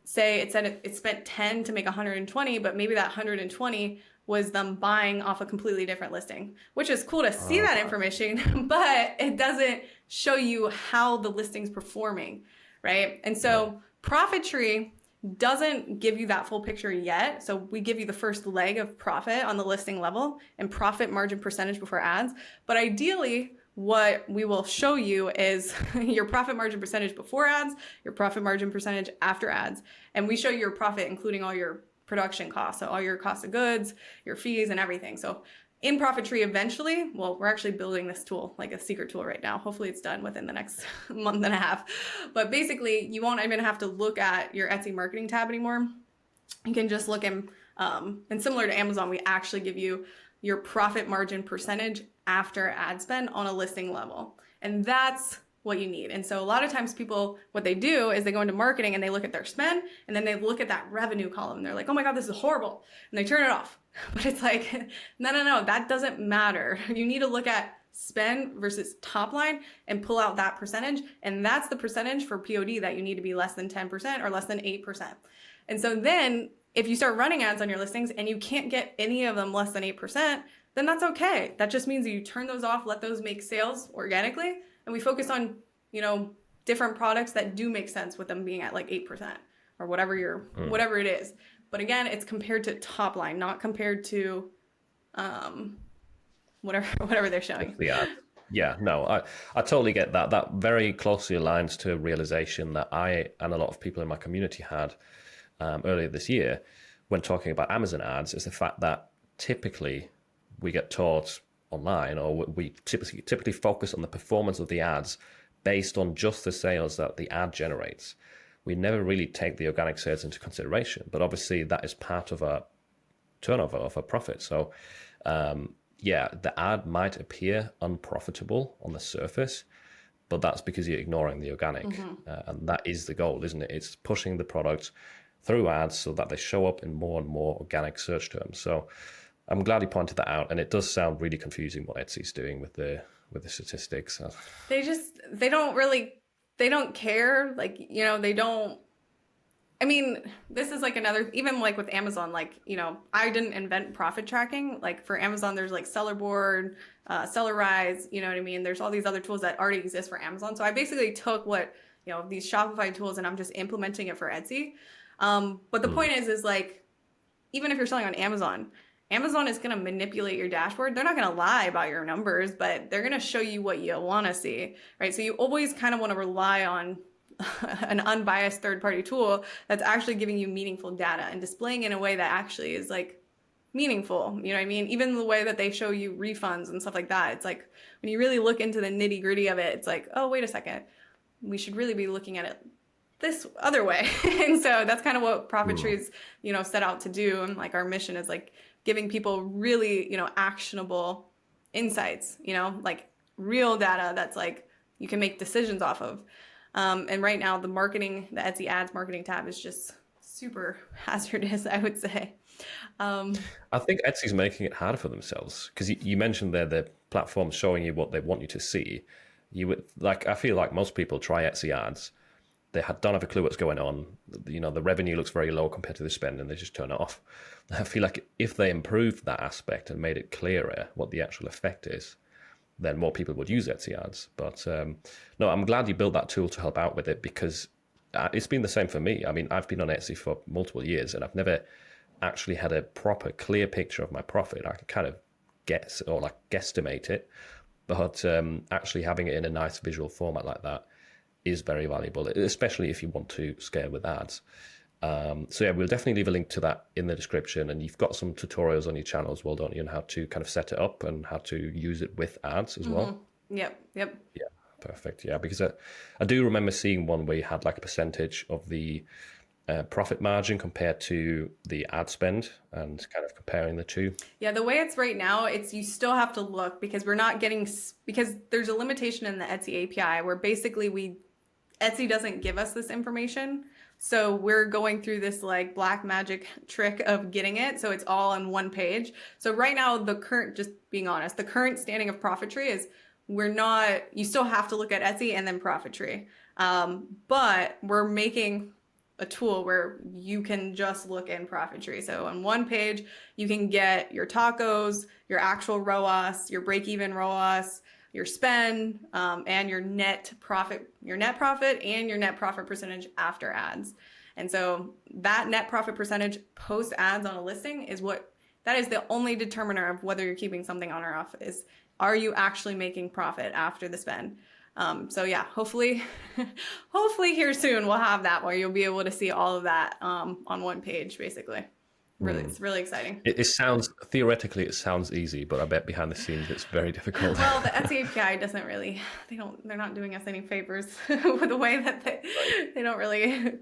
say it said it spent 10 to make 120, but maybe that 120 was them buying off a completely different listing, which is cool to see that information, but it doesn't show you how the listing's performing, right? And so Profitry doesn't give you that full picture yet. So we give you the first leg of profit on the listing level and profit margin percentage before ads. But ideally, what we will show you is your profit margin percentage before ads, your profit margin percentage after ads. And we show your profit, including all your production costs, so all your cost of goods, your fees and everything. So in Profitry eventually, well, we're actually building this tool, like a secret tool right now. Hopefully it's done within the next month and a half. But basically you won't even have to look at your Etsy marketing tab anymore. You can just look in, and similar to Amazon, we actually give you your profit margin percentage after ad spend on a listing level. And that's what you need. And so a lot of times people, what they do is they go into marketing and they look at their spend and then they look at that revenue column and they're like, oh my God, this is horrible. And they turn it off. But it's like, no, that doesn't matter. You need to look at spend versus top line and pull out that percentage. And that's the percentage for POD that you need to be less than 10% or less than 8%. And so then if you start running ads on your listings and you can't get any of them less than 8%, then that's okay. That just means that you turn those off, let those make sales organically, and we focus on, different products that do make sense with them being at like 8% or whatever it is. But again, it's compared to top line, not compared to whatever they're showing. Yeah, no, I totally get that. That very closely aligns to a realization that I and a lot of people in my community had earlier this year when talking about Amazon ads, is the fact that typically we get taught online, or we typically focus on the performance of the ads based on just the sales that the ad generates. We never really take the organic sales into consideration, but obviously that is part of our turnover, of our profit. So the ad might appear unprofitable on the surface, but that's because you're ignoring the organic. And that is the goal, isn't it? It's pushing the product through ads so that they show up in more and more organic search terms. So I'm glad you pointed that out. And it does sound really confusing what Etsy's doing with the statistics. They don't care. Like, they don't. I mean, this is like another, even like with Amazon, like, I didn't invent profit tracking. Like for Amazon, there's like Seller Board, Seller Rise, you know what I mean? There's all these other tools that already exist for Amazon. So I basically took what, these Shopify tools and I'm just implementing it for Etsy. But the point is like, even if you're selling on Amazon is going to manipulate your dashboard. They're not going to lie about your numbers, but they're going to show you what you want to see, right? So you always kind of want to rely on an unbiased third-party tool that's actually giving you meaningful data and displaying in a way that actually is like meaningful. You know what I mean? Even the way that they show you refunds and stuff like that. It's like when you really look into the nitty-gritty of it, it's like, oh, wait a second. We should really be looking at it this other way. And so that's kind of what Profitry is, set out to do. And like our mission is like giving people really, actionable insights, like real data that's like you can make decisions off of. And right now the Etsy ads marketing tab is just super hazardous, I would say. I think Etsy's making it harder for themselves because you mentioned there the platform showing you what they want you to see. I feel like most people try Etsy ads. They don't have a clue what's going on. The revenue looks very low compared to the spend and they just turn it off. I feel like if they improved that aspect and made it clearer what the actual effect is, then more people would use Etsy ads. But no, I'm glad you built that tool to help out with it because it's been the same for me. I mean, I've been on Etsy for multiple years and I've never actually had a proper clear picture of my profit. I can kind of guess or like guesstimate it, but actually having it in a nice visual format like that is very valuable, especially if you want to scale with ads. So yeah, we'll definitely leave a link to that in the description, and you've got some tutorials on your channel as well, don't you, on how to kind of set it up and how to use it with ads as well. Yep. Yeah, perfect. Yeah, because I do remember seeing one where you had like a percentage of the profit margin compared to the ad spend and kind of comparing the two. Yeah, the way it's right now, you still have to look because because there's a limitation in the Etsy API where basically Etsy doesn't give us this information. So we're going through this like black magic trick of getting it. So it's all on one page. So right now, just being honest, the current standing of Profitry is you still have to look at Etsy and then Profitry. But we're making a tool where you can just look in Profitry. So on one page, you can get your tacos, your actual ROAS, your break-even ROAS, your spend, and your net profit and your net profit percentage after ads. And so that net profit percentage post ads on a listing that is the only determiner of whether you're keeping something on or off, is are you actually making profit after the spend? So yeah, hopefully here soon we'll have that where you'll be able to see all of that on one page, basically. Really, it's really exciting. It theoretically it sounds easy, but I bet behind the scenes it's very difficult. Well, the Etsy API doesn't really, they're not doing us any favors with the way that they don't really,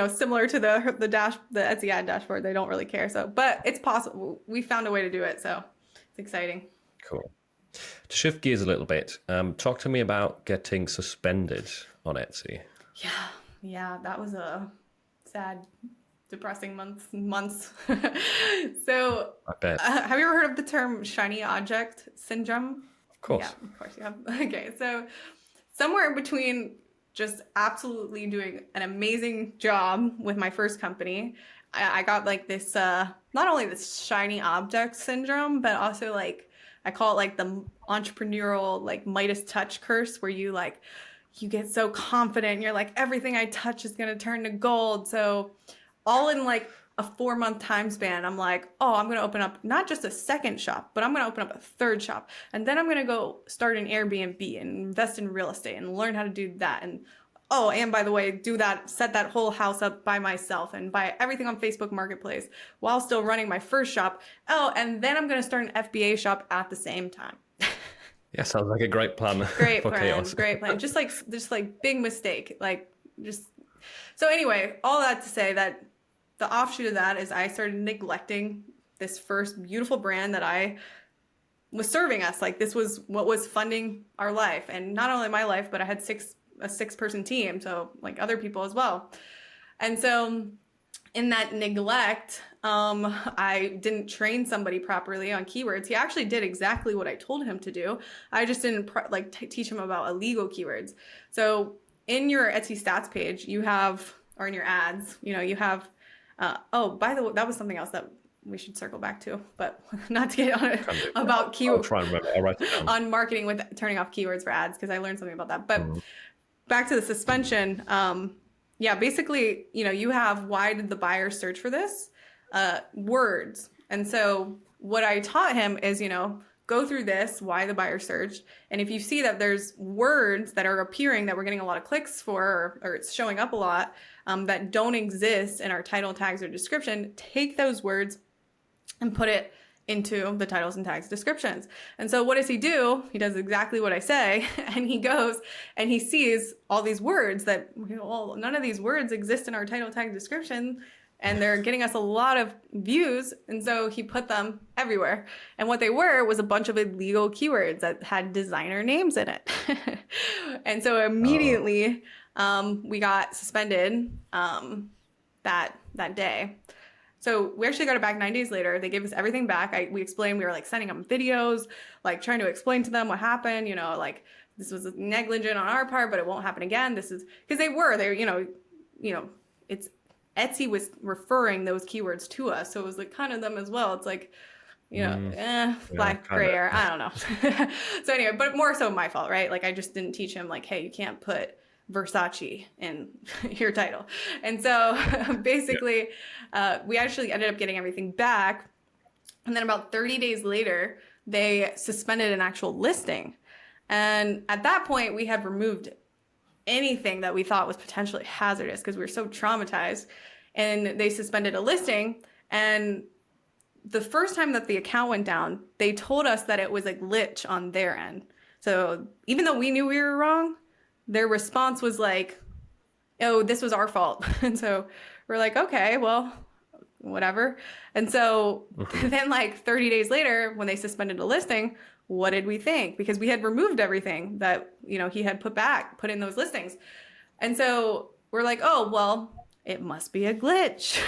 similar to the Etsy ad dashboard, they don't really care. So, but it's possible. We found a way to do it. So it's exciting. Cool. To shift gears a little bit, talk to me about getting suspended on Etsy. Yeah, that was a sad, depressing months. So, I bet. Have you ever heard of the term shiny object syndrome? Of course. Yeah, of course you have. Okay, so somewhere in between just absolutely doing an amazing job with my first company I got like this, not only this shiny object syndrome, but also like, I call it like the entrepreneurial, like Midas touch curse, where you like, you get so confident. You're like, everything I touch is going to turn to gold. So all in like a 4-month time span, I'm like, oh, I'm going to open up not just a second shop, but I'm going to open up a third shop. And then I'm going to go start an Airbnb and invest in real estate and learn how to do that. And oh, and by the way, do that, set that whole house up by myself and buy everything on Facebook Marketplace while still running my first shop. Oh, and then I'm going to start an FBA shop at the same time. Yeah, sounds like a great plan Great for plan, chaos. great plan. Just like big mistake. Like just so anyway, all that to say that the offshoot of that is I started neglecting this first beautiful brand that I was serving us. Like this was what was funding our life, and not only my life, but I had a 6-person team, so like other people as well. And so in that neglect, I didn't train somebody properly on keywords. He actually did exactly what I told him to do. I just didn't teach him about illegal keywords. So in your Etsy stats page, you have, or in your ads, you have, oh, by the way, that was something else that we should circle back to, but not to get on it about I'll try and remember. I'll write it down. on marketing with turning off keywords for ads, because I learned something about that. But back to the suspension. Yeah, basically, you have, why did the buyer search for this? Words. And so what I taught him is, go through this, why the buyer searched. And if you see that there's words that are appearing that we're getting a lot of clicks for, or it's showing up a lot, that don't exist in our title, tags, or description, take those words and put it into the titles and tags descriptions. And so what does he do? He does exactly what I say, and he goes and he sees all these words that, well, none of these words exist in our title, tag, description, and they're getting us a lot of views. And so he put them everywhere. And what they were was a bunch of illegal keywords that had designer names in it. And so immediately we got suspended that day. So we actually got it back 9 days later. They gave us everything back. We explained, we were like sending them videos, like trying to explain to them what happened, like this was negligent on our part, but it won't happen again. This is because it's Etsy was referring those keywords to us. So it was like kind of them as well. It's like, black, gray area. I don't know. So anyway, but more so my fault, right? Like I just didn't teach him like, hey, you can't put Versace in your title. And so basically we actually ended up getting everything back. And then about 30 days later, they suspended an actual listing. And at that point, we had removed anything that we thought was potentially hazardous because we were so traumatized. And they suspended a listing. And the first time that the account went down, they told us that it was a glitch on their end. So even though we knew we were wrong, their response was like, oh, this was our fault. And so we're like, okay, well, whatever. And so then like 30 days later, when they suspended a listing, what did we think? Because we had removed everything that, he had put in those listings. And so we're like, oh, well, it must be a glitch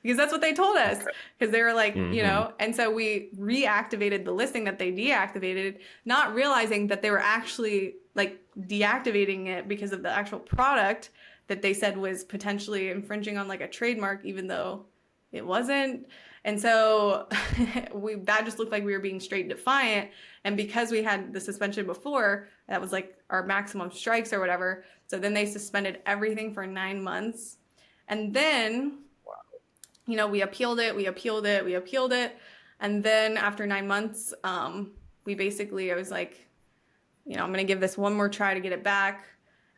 because that's what they told us. Because they were like, and so we reactivated the listing that they deactivated, not realizing that they were actually like deactivating it because of the actual product that they said was potentially infringing on like a trademark, even though it wasn't. And so that just looked like we were being straight defiant. And because we had the suspension before, that was like our maximum strikes or whatever. So then they suspended everything for 9 months. And then, we appealed it. And then after 9 months, I was like, I'm going to give this one more try to get it back.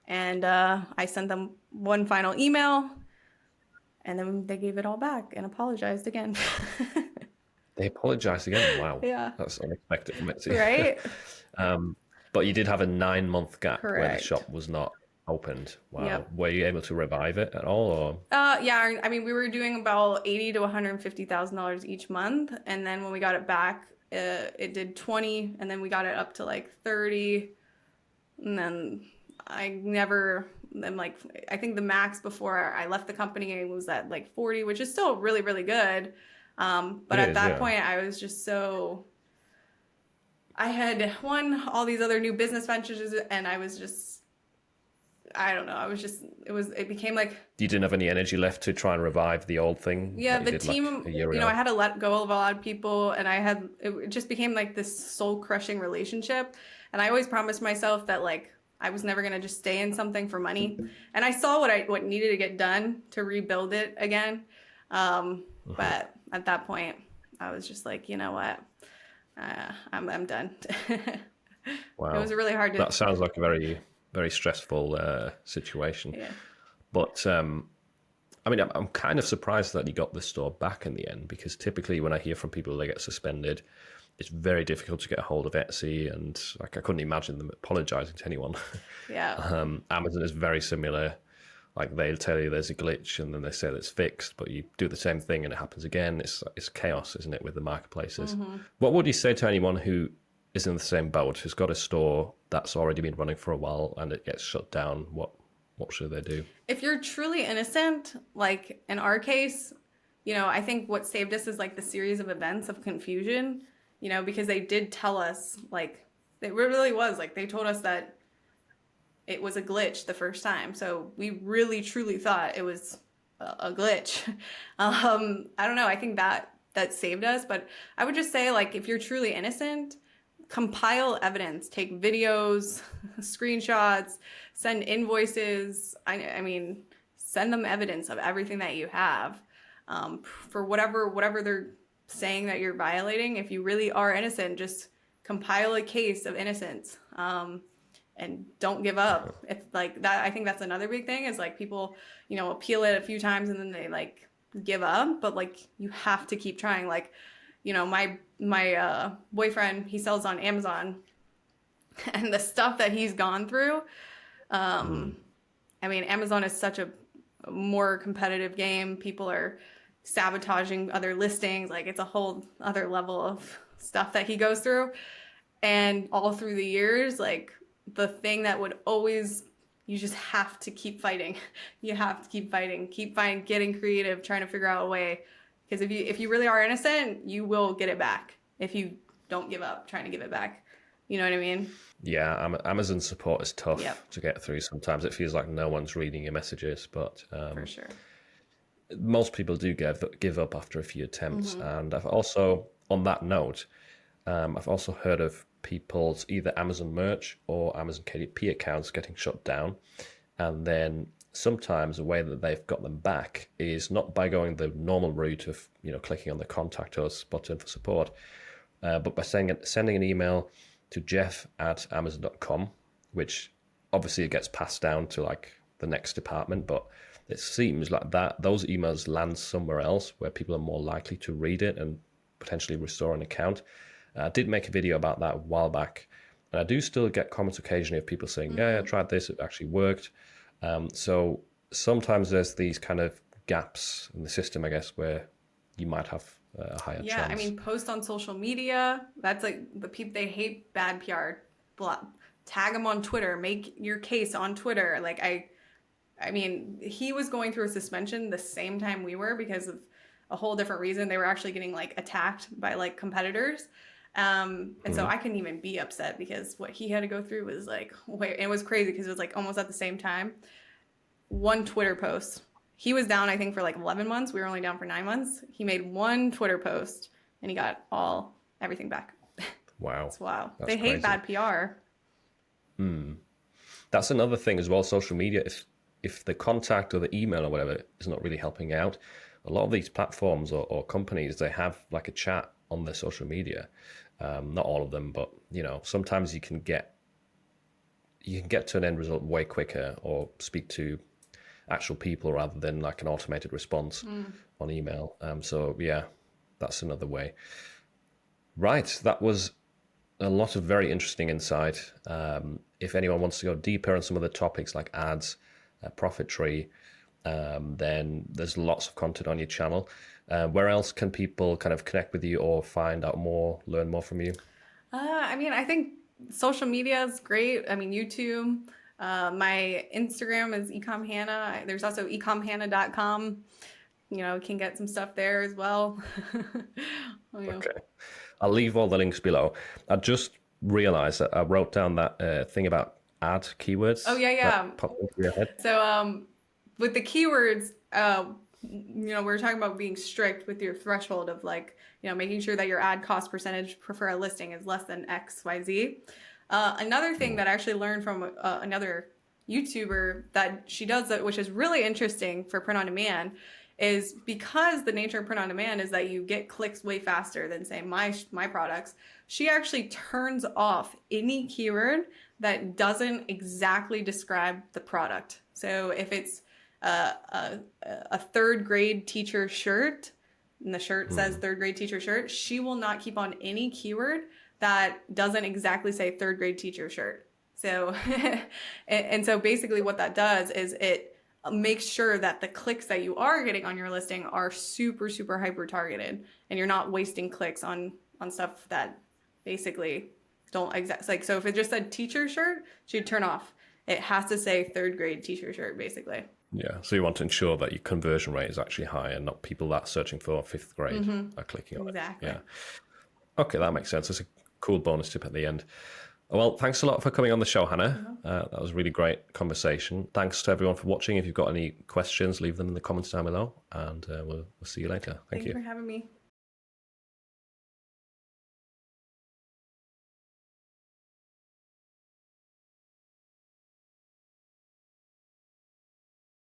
And I sent them one final email. And then they gave it all back and apologized again. They apologized again? Wow. Yeah. That's unexpected from Etsy. Right? But you did have a 9-month gap where the Correct. shop was not opened. Wow. Yep. Were you able to revive it at all? Or? Yeah. I mean, we were doing about $80,000 to $150,000 each month. And then when we got it back, it did 20, and then we got it up to like 30. And then I think the max before I left the company was at like 40, which is still really, really good. But at that point, I was just I had all these other new business ventures, and I was just I don't know. It became like, You didn't have any energy left to try and revive the old thing yeah, that you the did like team, a year I ago? had to let go of a lot of people, and it just became like this soul crushing relationship. And I always promised myself that like I was never gonna just stay in something for money. And I saw what needed to get done to rebuild it again. Mhm. But at that point, I was just like, you know what? I'm done. It was Wow. really hard to, That sounds like a very, very stressful situation. yeah. But I mean, I'm kind of surprised that you got the store back in the end, because typically when I hear from people they get suspended, it's very difficult to get a hold of Etsy, and like I couldn't imagine them apologizing to anyone. Yeah. Amazon is very similar. Like they'll tell you there's a glitch and then they say that it's fixed, but you do the same thing and it happens again. It's chaos, isn't it, with the marketplaces? Mm-hmm. What would you say to anyone who is in the same boat, who's got a store that's already been running for a while and it gets shut down? What should they do? If you're truly innocent, like in our case, I think what saved us is like the series of events of confusion, because they did tell us, like, it really was like they told us that it was a glitch the first time. So we really truly thought it was a glitch. I don't know. I think that saved us, but I would just say like if you're truly innocent, compile evidence, take videos, screenshots, send invoices. I mean, send them evidence of everything that you have, for whatever they're saying that you're violating. If you really are innocent, just compile a case of innocence, and don't give up. If like that, I think that's another big thing is like people, appeal it a few times and then they like give up, but like you have to keep trying. Like, my boyfriend, he sells on Amazon, and the stuff that he's gone through. Mm. I mean, Amazon is such a more competitive game. People are sabotaging other listings. Like it's a whole other level of stuff that he goes through. And all through the years, like the thing that would always, you just have to keep fighting. You have to keep fighting, getting creative, trying to figure out a way. Because if you really are innocent, you will get it back if you don't give up trying to give it back. You know what I mean? Yeah, Amazon support is Yep, tough to get through. Sometimes it feels like no one's reading your messages, but for sure. most people do give up after a few attempts. Mm-hmm. And I've also, on that note, I've also heard of people's either Amazon merch or Amazon KDP accounts getting shut down. And then sometimes a way that they've got them back is not by going the normal route of, clicking on the contact us button for support, but by sending an email to jeff@amazon.com, which obviously it gets passed down to like the next department, but it seems like those emails land somewhere else where people are more likely to read it and potentially restore an account. I did make a video about that a while back, and I do still get comments occasionally of people saying, yeah, I tried this, it actually worked. So sometimes there's these kind of gaps in the system, I guess, where you might have a higher Yeah, chance. I mean, post on social media. That's like the people, they hate bad PR. Tag them on Twitter. Make your case on Twitter. Like I mean, he was going through a suspension the same time we were because of a whole different reason. They were actually getting like attacked by like competitors. And so I couldn't even be upset because what he had to go through was like, wait, and it was crazy because it was like almost at the same time. One Twitter post. He was down, I think, for like 11 months. We were only down for 9 months. He made one Twitter post and he got everything back. Wow. It's wow. That's They hate crazy. bad PR. That's another thing as well, social media. If the contact or the email or whatever is not really helping out, a lot of these platforms or companies, they have like a chat on their social media. Not all of them, but sometimes you can get to an end result way quicker or speak to actual people rather than like an automated response on email. So yeah, that's another way. Right, that was a lot of very interesting insight. If anyone wants to go deeper on some of the topics like ads, profit tree, then there's lots of content on your channel. Where else can people kind of connect with you or find out more, learn more from you? I mean, I think social media is great. I mean, YouTube. My Instagram is ecomhannah. There's also ecomhannah.com. Can get some stuff there as well. Okay. I'll leave all the links below. I just realized that I wrote down that thing about ad keywords Oh, yeah, yeah. that pop into your head? So, with the keywords, we're talking about being strict with your threshold of like, making sure that your ad cost percentage for a listing is less than X, Y, Z. Another thing that I actually learned from another YouTuber that she does that, which is really interesting for print on demand, is because the nature of print on demand is that you get clicks way faster than say my products. She actually turns off any keyword that doesn't exactly describe the product. So if it's a third grade teacher shirt and the shirt says third grade teacher shirt, she will not keep on any keyword that doesn't exactly say third grade teacher shirt. So, and so basically what that does is it makes sure that the clicks that you are getting on your listing are super, super hyper targeted and you're not wasting clicks on stuff that basically don't exact. Like, so if it just said teacher shirt, she'd turn off. It has to say third grade teacher shirt, basically. Yeah, so you want to ensure that your conversion rate is actually high and not people that are searching for fifth grade are clicking on Exactly. it. Yeah. Okay, that makes sense. It's a cool bonus tip at the end. Well, thanks a lot for coming on the show, Hannah. That was a really great conversation. Thanks to everyone for watching. If you've got any questions, leave them in the comments down below, and we'll see you later. Thank you Thanks for having me.